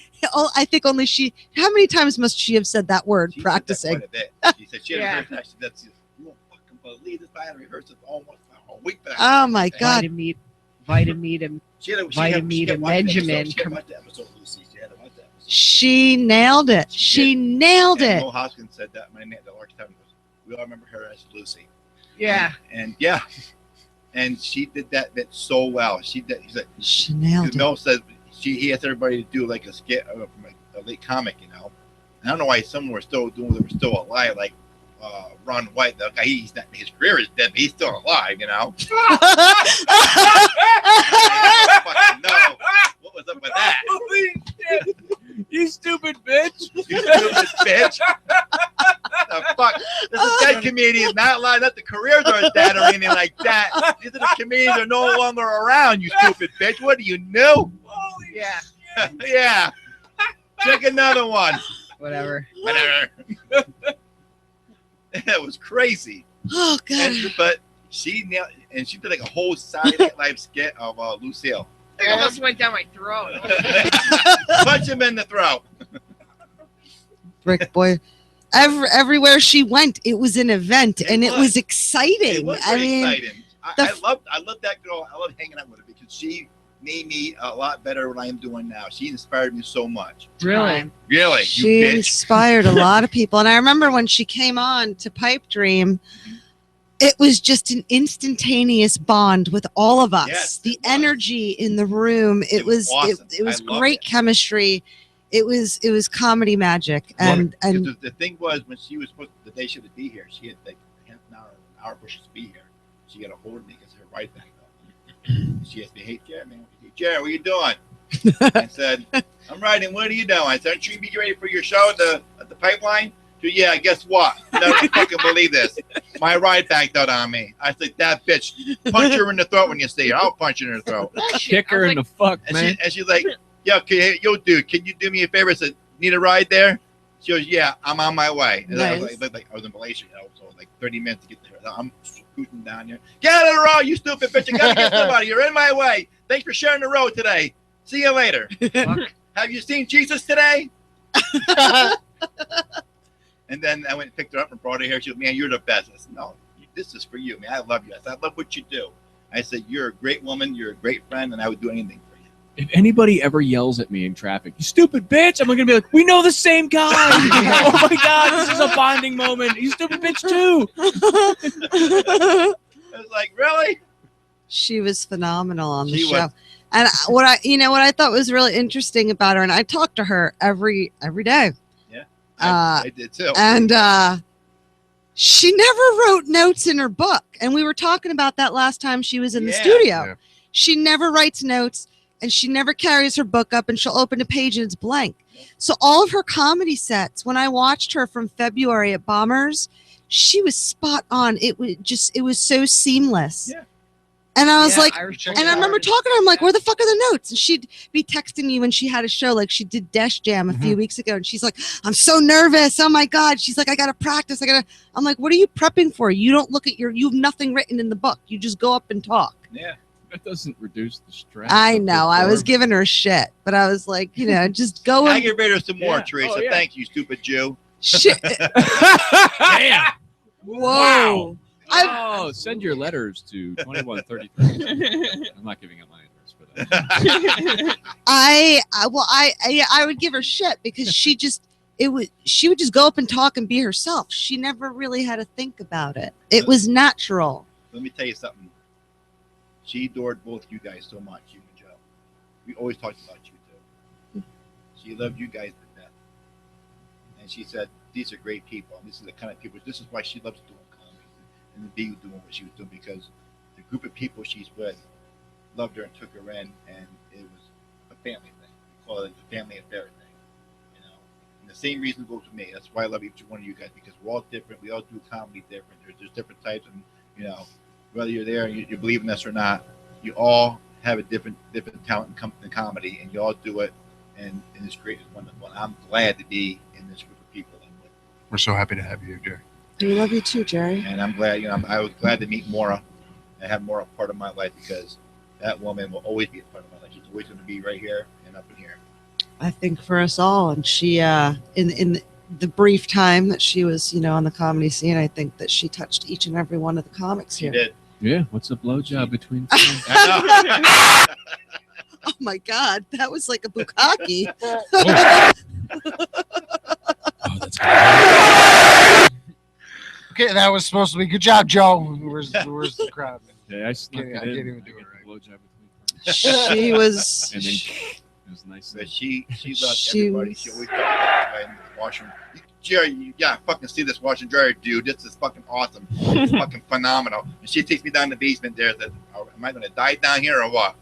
I think only she. How many times must she have said that word She practicing? said that quite a bit. She said she had Yeah. rehearsed that. She said, "You won't fucking believe this. I had to rehearse it almost a week for that." Oh my God. Vitamin to She had to Vitamin to Benjamin. She had to watch that episode, Lucy. She had to watch that episode. She nailed it. She nailed And it. Mo Hoskins said that. My name, the largest time was. We all remember her as Lucy. Yeah. And yeah, and she did that bit so well. She did. He's like, She nailed it. Mel said he asked everybody to do like a skit from a late comic, And I don't know why some were still doing. They were still alive, like Ron White. The guy, he's not. His career is dead, but he's still alive. I don't fucking know what was up with that. Holy shit. You stupid bitch. You stupid bitch. The fuck? This is dead comedians, not lying. Not the careers are dead or anything like that. These are the comedians that are no longer around. You stupid bitch. What do you know? Holy Yeah. Yeah. Check another one. Whatever. Whatever. That was crazy. Oh God. But she nailed, and she did like a whole Saturday Night Live skit of Lucille. It almost went down my throat. Punch him in the throat. Brick boy. Everywhere she went, it was an event, and it was exciting. It was I very mean, exciting. I love that girl. I love hanging out with her because she made me a lot better what I am doing now. She inspired me so much. Really? Really, she you bitch. inspired a lot of people. And I remember when she came on to Pipe Dream, it was just an instantaneous bond with all of us. Yes, the it was. energy in the room, it was awesome. it was I loved great it. chemistry. It was comedy magic. And Because the thing was, when she was supposed to, the day she had to be here, she had like half an hour before she was to be here. She got a hold of me because her right back up. She asked me, "Hey, Jerry, man, hey, Jerry, what you doing?" I said, "I'm writing. What are you doing?" I said, "Aren't you be ready for your show at the pipeline?" She said, "Yeah, guess what? Never fucking believe this. My ride backed out on me." I said, "That bitch, punch her in the throat when you see her. I'll punch her in the throat." Kick her in the fuck, And, man. she's like, "Yeah, okay, yo, dude, can you do me a favor?" I said, "Need a ride there?" She goes, "Yeah, I'm on my way." And I was Nice. like, I was in Malaysia, so like 30 minutes to get there. I'm scooting down here. Get out of the road, you stupid bitch! You gotta get somebody. You're in my way. Thanks for sharing the road today. See you later. Fuck. have you seen Jesus today? And then I went and picked her up and brought her here. She goes, man, you're the best. I said, no, this is for you, man. I love you. I said, I love what you do. I said, you're a great woman. You're a great friend, and I would do anything for you. If anybody ever yells at me in traffic, you stupid bitch, I'm going to be like, we know the same guy. Oh, my God, this is a bonding moment. You stupid bitch, too. I was like, really? She was phenomenal on the She show. was. And what I thought was really interesting about her, and I talk to her every day. Yeah, Uh, I did too. And she never wrote notes in her book. And we were talking about that last time she was in the Yeah. studio. Yeah. She never writes notes, and she never carries her book up, and she'll open a page and it's blank. So all of her comedy sets, when I watched her from February at Bombers, she was spot on. It was so seamless. Yeah. And I was like, Irish and I remember talking to her, I'm like, where the fuck are the notes? And she'd be texting me when she had a show, like she did Desh Jam a few weeks ago. And she's like, I'm so nervous. Oh my God. She's like, I got to practice. I'm like, what are you prepping for? You don't look at you have nothing written in the book. You just go up and talk. Yeah. That doesn't reduce the stress. I of know. I was performing. giving her shit, but I was like, just go I and get rid of some more, Yeah. Teresa. Oh, yeah. Thank you, stupid Jew. shit. Damn. Whoa. Oh, send your letters to 2133. I'm not giving up my address for that. I would give her shit because she would just go up and talk and be herself. She never really had to think about it. It was natural. Let me tell you something. She adored both you guys so much, you and Joe. We always talked about you two. She loved you guys to death. And she said, these are great people. And this is the kind of people, this is why she loves doing comedy and the be doing what she was doing, because the group of people she's with loved her and took her in, and it was a family thing. We call it the family affair thing. And the same reason goes with me. That's why I love each one of you guys, because we're all different. We all do comedy different. There's different types, and whether you're there and you believe in this or not, you all have a different talent in comedy, and you all do it, and it's great. It's wonderful. And I'm glad to be in this group of people. We're so happy to have you, Jerry. We love you too, Jerry. And I'm glad, I was glad to meet Maura and have Maura part of my life, because that woman will always be a part of my life. She's always going to be right here and up in here. I think for us all, and she in the brief time that she was on the comedy scene, I think that she touched each and every one of the comics She here. did. Yeah, what's a blowjob between friends? I Oh my God, that was like a bukkake. Oh, that's good. Okay, that was supposed to be good job, Joe. Where's the crowd? Yeah, I snuck I it in. can't even I do get it the right. blowjob between friends. She was. And then it was nice. But she loved She everybody. was- She always talked about everybody in the washroom. Jerry, you gotta fucking see this wash and dryer, dude. This is fucking awesome. It's fucking phenomenal. And she takes me down the basement there. Says, am I gonna die down here or what?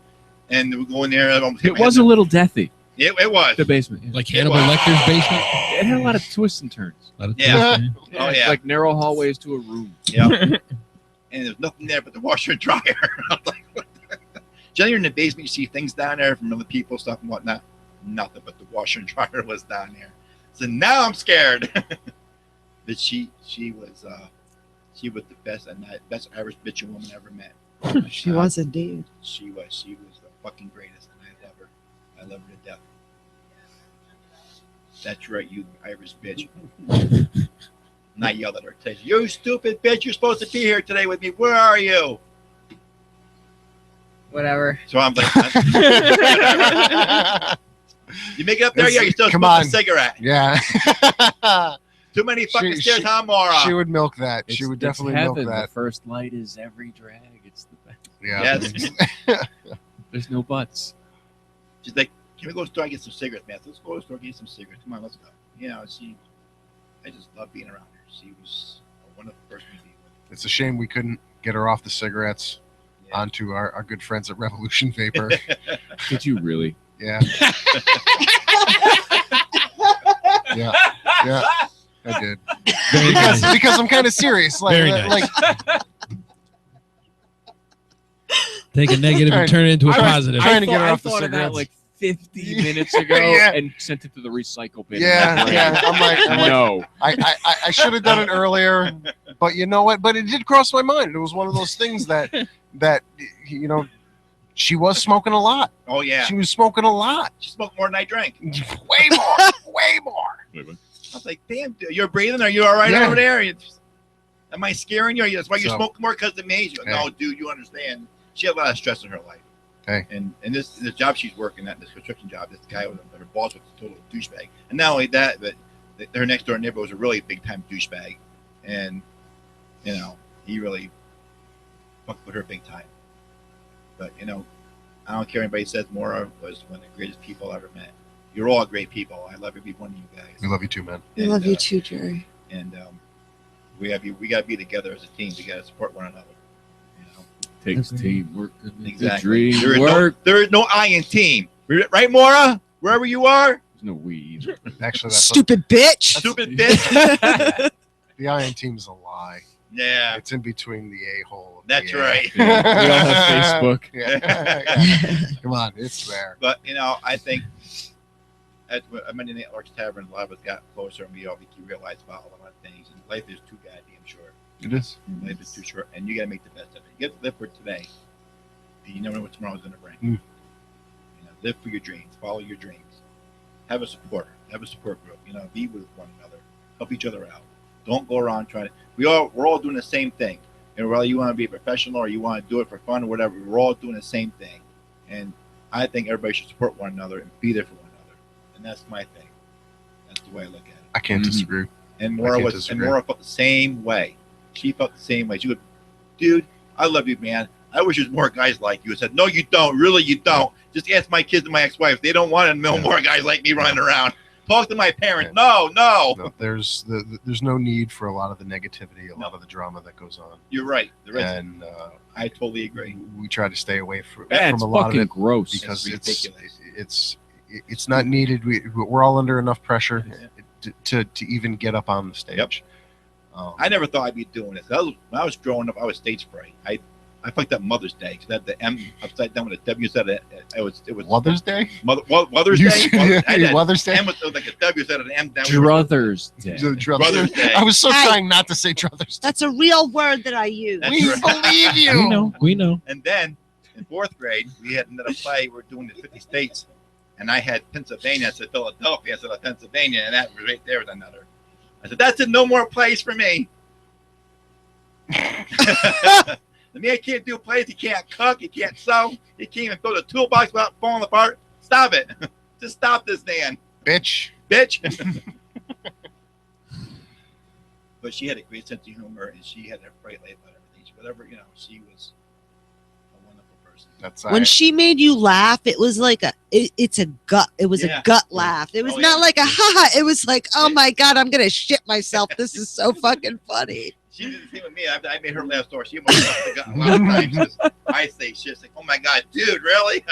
And we go in there. It was a little deathy, It was. the basement. Yeah. Like Hannibal Lecter's basement. It had a lot of twists and turns. A lot of Yeah. twists, Oh, It's yeah. like narrow hallways to a room. Yeah. And there's nothing there but the washer and dryer. I was like, what the- Generally, you're in the basement, you see things down there from other people, stuff and whatnot. Nothing but the washer and dryer was down there. So now I'm scared. But she was the best and best Irish bitch a woman ever met. She was indeed. She was the fucking greatest, and I love her. I love her to death. That's right, you Irish bitch. And I yelled at her, says, "You stupid bitch! You're supposed to be here today with me. Where are you?" Whatever. So I'm like, "You make it up there? Yeah, you still Come smoke on. a cigarette. Yeah. Too many fucking She- stairs, she- huh, Maura?" She would milk that. She would It's definitely milk heaven. that. The first light is every drag. It's the best. Yeah. Yes. There's no buts. She's like, "Can we go to the store and get some cigarettes, man? Let's go to the store and get some cigarettes. Come on, let's go." I just love being around her. She was a wonderful person to be with. It's a shame we couldn't get her off the cigarettes Yeah. onto our good friends at Revolution Vapor. Did you really? Yeah. Yeah. Yeah. I did. Very Because, nice. because I'm kind of serious. Like, Very nice. like Take a negative and turn it into a I was positive. trying to get her I off the thought of that cigarettes. like 50 minutes ago Yeah. and sent it to the recycle bin. yeah, yeah. I'm like, No. I should have done it earlier, but you know what? But it did cross my mind. It was one of those things that She was smoking a lot. Oh yeah, She was smoking a lot. she smoked more than I drank. Way more. Way more. Wait, what? I was like, damn, dude, you're breathing. Are you all right Yeah. over there? Am I scaring you? That's why you're So- smoking more because of me. She goes, Hey. no, dude, you understand. She had a lot of stress in her life. Hey. And this job she's working at, this construction job, this guy with her boss was a total douchebag. And not only that, but her next door neighbor was a really big time douchebag. And you know, he really fucked with her big time. But you know, I don't care what anybody says, Maura was one of the greatest people I ever met. You're all great people. I love every one of you guys. We love you too, man. I And, love you too, Jerry. And we got to be together as a team. We got to support one another. You know, Takes Agreed. teamwork to make the exactly. dream There is work. there is no I in team, right, Maura? Wherever you are, There's no we either. Actually, that's Stupid bitch. stupid bitch. the Iron Team's a lie. Yeah, It's in between the a-hole. Of that's the A. right. Yeah, we all have Facebook. Yeah. Come on, it's there. But you know, I think at many networks taverns, a lot of us got closer, and we realized about a lot of things. And life is too goddamn short. It is. Life is too short, and you got to make the best of it. You got to live for today. You never know what tomorrow's going to bring. Mm. You know, live for your dreams. Follow your dreams. Have a supporter. Have a support group. You know, be with one another. Help each other out. Don't go around trying to. We're all doing the same thing. And whether you want to be a professional or you want to do it for fun or whatever, we're all doing the same thing. And I think everybody should support one another and be there for one another. And that's my thing. That's the way I look at it. I can't Mhm. disagree. And I can't disagree. Maura felt the same way. She felt the same way. She would, dude, I love you, man. I wish there's more guys like you. I said, no, you don't. Really, you don't. Just ask my kids and my ex-wife. They don't want no more guys like me running around. Talk to my parents. No. No, there's no need for a lot of the negativity, a lot of the drama that goes on, You're right. There is. and I totally agree. we try to stay away from That's a lot of fucking it gross. because It's ridiculous. it's not needed. We're all under enough pressure to even get up on the stage. Yep. I never thought I'd be doing this. When I was growing up, I was stage fright. I fucked up Mother's Day because that the M upside down with a W said it. It was Mother's Day. Mother's You Day. see- I had Mother's Day. M was like a W said an M down. Druthers Day. Brother's Day. I was so Hey. trying not to say Druthers Day. That's a real word that I use. That's We right. believe We you. know. We know. And then in fourth grade, we had another play. We're doing the 50 states, and I had Pennsylvania. I said Philadelphia. I said Pennsylvania, and that was right there with another. I said that's it. No more plays for me. The man can't do plays. He can't cook. He can't sew. He can't even throw the toolbox without falling apart. Stop it. Just stop this man, Bitch. bitch. But she had a great sense of humor, and she had a bright light about everything. Whatever, you know, she was a wonderful person. That's When she made you laugh, it was like it's a gut. It was Yeah. a gut laugh. It was Oh, not yeah. like a ha. It was like, oh my god, I'm gonna shit myself. This is so fucking funny. She did the same with me. I made her laugh story. She almost got a lot of times. 'Cause I say shit. It's like, oh my god, dude, really?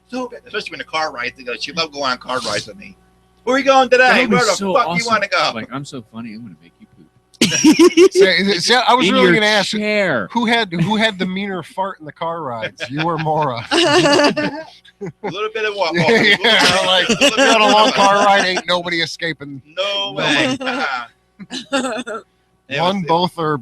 So bad. Especially when the car rides. She loved going on car rides with me. Where are you going today? That would be Where the so fuck you awesome. want to go? Like, I'm so funny. I'm gonna make you poop. See, I was In really your going to ask chair. who had the meaner fart in the car rides, you or Maura? A little bit of what? Yeah, like you on a long car ride, ain't nobody escaping. No way. It One, was- both, or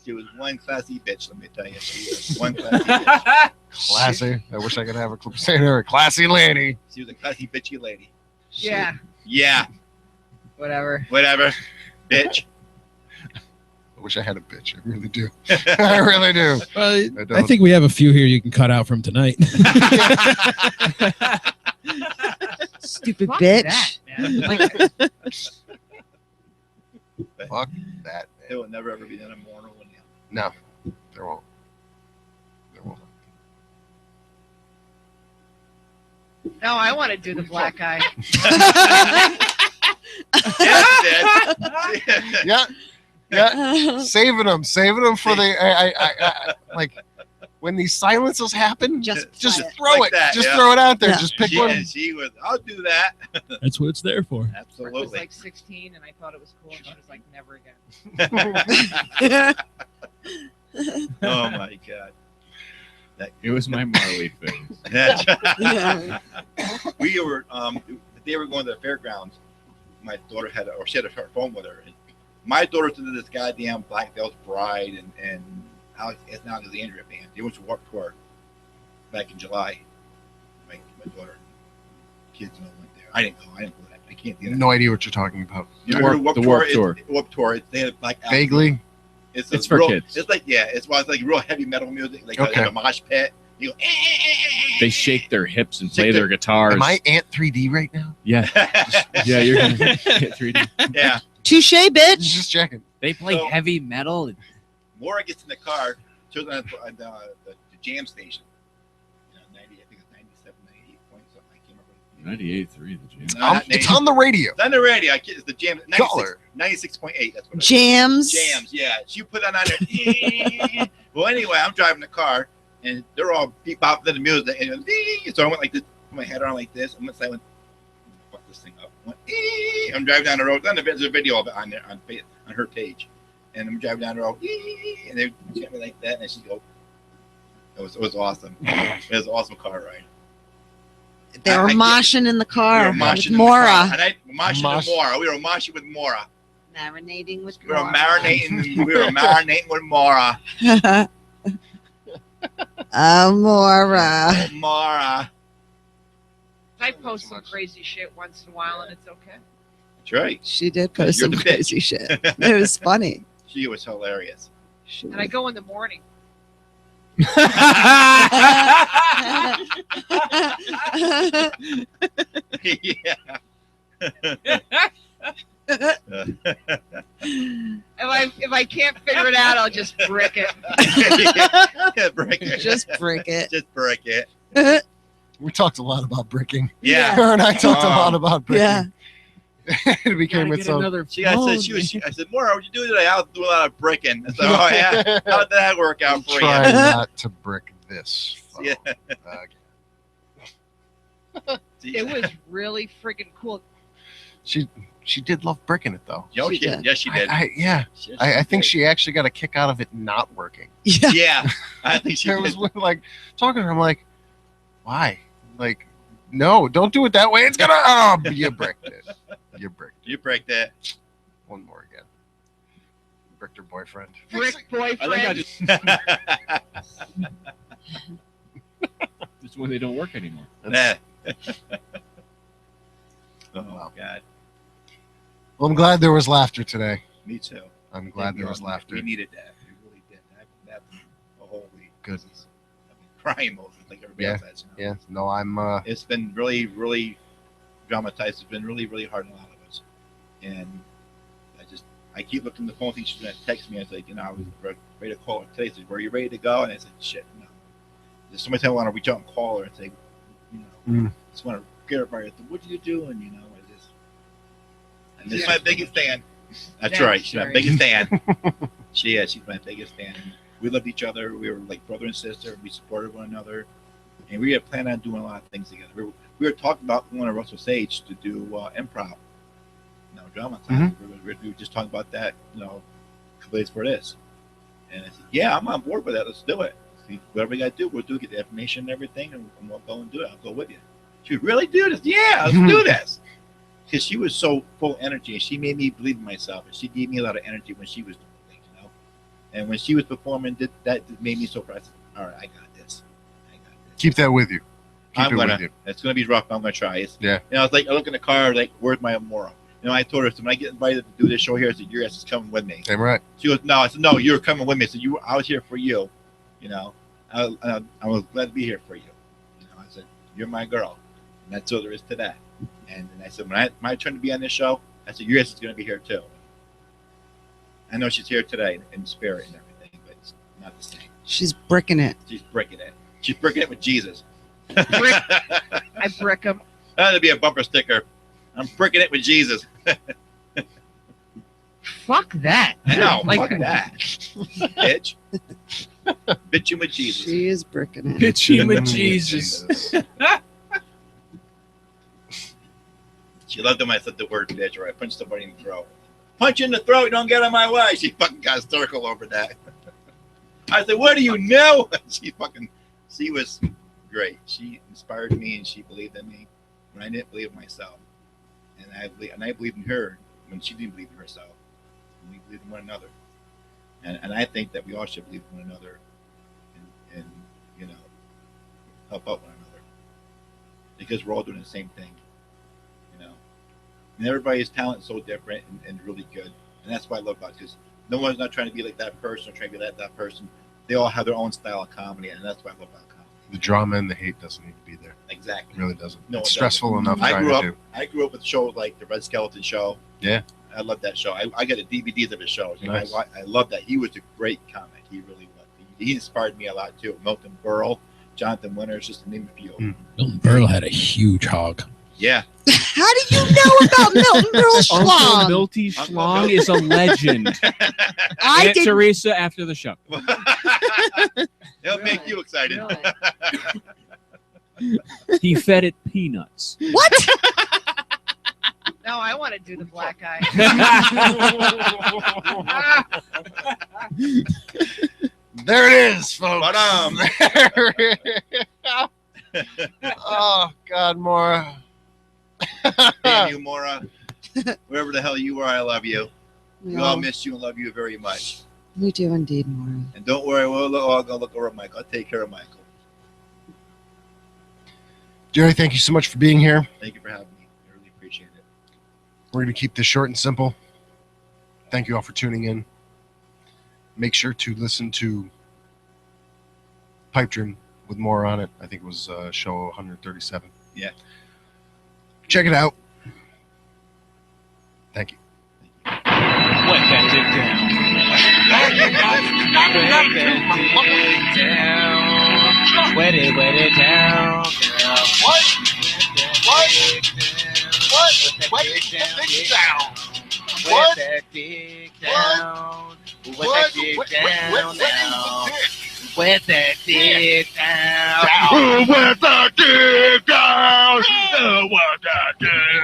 She was one classy bitch. Let me tell you, she was one classy bitch. classy. I wish I could have a clip saying her classy lady. She was a classy bitchy lady. Yeah. Yeah. Whatever. Whatever. Bitch. I wish I had a bitch. I really do. I really do. Well, I don't. think we have a few here you can cut out from tonight. Stupid Fuck bitch. that, man. Like, Fuck that. It will never ever be done in Maura O'Neill. No, there won't. There won't. no, I want to do the black eye. Yeah, Yeah, saving them for the. I like when these silences happen. Just Just play it. throw Like it. that, Just yeah. throw it out there. Yeah. Just pick she, one. she was. I'll do that. That's what it's there for. I was Absolutely. like 16 and I thought it was cool. And I was like, never again. Oh my god. It was my Marley phase. Yeah. We were the day we were going to the fairgrounds. My daughter she had her phone with her. And my daughter's into this goddamn Black Veil's Bride, and Alexandria band. They went to Warped Tour back in July. My daughter and kids went there. I didn't go. I can't do that. No idea what you're talking about. You ever heard of Warped the Tour? Warped Tour. Warped Tour. They had like Vaguely. It's for real, kids. It's like it's like real heavy metal music. Like Okay. a mosh pit. You go. They shake their hips and play their guitars. Am I Ant 3D right now? Yeah, yeah, you're gonna get 3D. Yeah. Touche, bitch. Just checking. They play So- heavy metal. Maura gets in the car, turns on the jam station. 90, I think it's 97, 98 points, something. I can't remember. 98.3, the jam. No, not It's on the radio. It's on the radio. It's the jam. 96, Color. 96.8. That's what it is. Jams. Jams, yeah. She put that on there. Well, anyway, I'm driving the car, and they're all beep bop to the music. And so I went like this, put my head on like this. I went, fuck this thing up. I went, I'm driving down the road. There's a video of it on there on her page. And I'm driving down the road, and they jam me like that. And she go, it was awesome. It was an awesome car ride. They were I moshing in the We car were moshing with in the car, Maura. and moshing with Maura. We were moshing with Maura. Marinating with We were Maura. marinating. We were marinating with Maura. Maura. Maura. I post some crazy shit once in a while, and it's okay. That's right. She did post You're some the bitch. crazy shit. It was funny. She was hilarious. She And I go in the morning. Yeah. If I can't figure it out, I'll just brick it. Yeah, break it. Just break it. Just break it. We talked a lot about bricking. Yeah. Her and I talked a Oh. lot about bricking. Yeah. It became its own. another I said, Maura, what'd you do today? I was doing a lot of bricking. I said, oh yeah. How did that work out for Try you? not to brick this. phone. Yeah. It was really friggin' cool. She did love bricking it though. Oh, She did. Yes, she did. I think she actually got a kick out of it not working. Yeah. Yeah, I think she I did. was like talking to her. I'm like, why? Like, no, don't do it that way. It's gonna. Oh, you bricked it. You bricked it. You break that. One more again. Bricked her boyfriend. Brick I think I boyfriend. just. It's when they don't work anymore. Nah. Oh God, Well, I'm glad there was laughter today. me too. I'm glad there was laughter. We needed that. We really did. That a whole week. Good. I've been crying most like everybody else has. You know? Yeah. No, I'm. It's been really, really dramatized. It's been really, really hard on a lot of us. And I keep looking at the phone. I think she's gonna text me. I was like, I was ready to call her today. She said, "Were you ready to go?" And I said, "Shit, no." There's somebody I want to reach out and call her and say, just want to get her by her. What are you doing? And this is my biggest fan. That's right. She's my biggest fan. She's my biggest fan. And we loved each other. We were like brother and sister. We supported one another, and we had planned on doing a lot of things together. We were talking about going to Russell Sage to do improv, drama class. We were just talking about that, a couple days for this. And I said, "Yeah, I'm on board with that. Let's do it. See, whatever we got to do, we'll do. Get the information and everything, and we'll go and do it. I'll go with you." She would really do this? Yeah, let's do this. Because she was so full of energy, and she made me believe in myself, and she gave me a lot of energy when she was doing things, And when she was performing, that made me so proud. I said, "All right, I got this. Keep that with you. I'm Keep it gonna. with you. It's gonna be rough. But I'm gonna try. Yeah. I was like, I look in the car, like, where's my Maura? I told her, so when I get invited to do this show here, I said, your ass is coming with me. Damn right. She goes, no. I said, no, you're coming with me. I said, I was here for you. I was glad to be here for you. I said, you're my girl. And that's all there is to that. And I said, when my turn to be on this show, I said, your ass is going to be here too. I know she's here today in spirit and everything, but it's not the same. She's bricking it. She's bricking it. She's bricking it with Jesus. I brick them. That'd be a bumper sticker. I'm bricking it with Jesus. Fuck that. I know. Like- Fuck that. Bitch. Bitching with Jesus. She is bricking it. Bitching with Jesus. She loved him. I said the word bitch, or I punched somebody in the throat. Punch in the throat, don't get on my way. She fucking got hysterical over that. I said, what do you know? She was great. She inspired me, and she believed in me when I didn't believe in myself. And I believed in her when she didn't believe in herself. And we believed in one another. And I think that we all should believe in one another and help out one another because we're all doing the same thing. And everybody's talent is so different and really good. And that's what I love about it because no one's not trying to be like that person or trying to be like that person. They all have their own style of comedy, and that's what I love about comedy. The drama and the hate doesn't need to be there. Exactly. It really doesn't. No, It's it stressful doesn't. enough trying to do. I grew up with shows like the Red Skeleton Show. Yeah. I love that show. I got the DVDs of his shows. Nice. I love that. He was a great comic. He really was. He inspired me a lot too. Milton Berle, Jonathan Winters, just to name a few. Milton Berle had a huge hog. Yeah. How do you know about Milton Berle Uncle Schlong? Milty Schlong is a legend. I Aunt did. Teresa after the show. It'll make you excited. He fed it peanuts. What? No, I want to do the black eye. There it is, folks. But There it is. Oh God, Maura. damn you, Maura. Wherever the hell you are, I love you. We all No, miss you and love you very much. we do indeed, Maura. And don't worry, we'll look over at Michael. I'll take care of Michael. Jerry, thank you so much for being here. Thank you for having me. I really appreciate it. We're going to keep this short and simple. Thank you all for tuning in. Make sure to listen to Pipe Dream with more on it. I think it was show 137. Yeah. Check it out. Thank you. Wet that dick down. Wet it down. What? Wet that dick down. What? Wet that dick down. Wet that dick down now. Wet that dick down. Wet that dick down. Wet that dick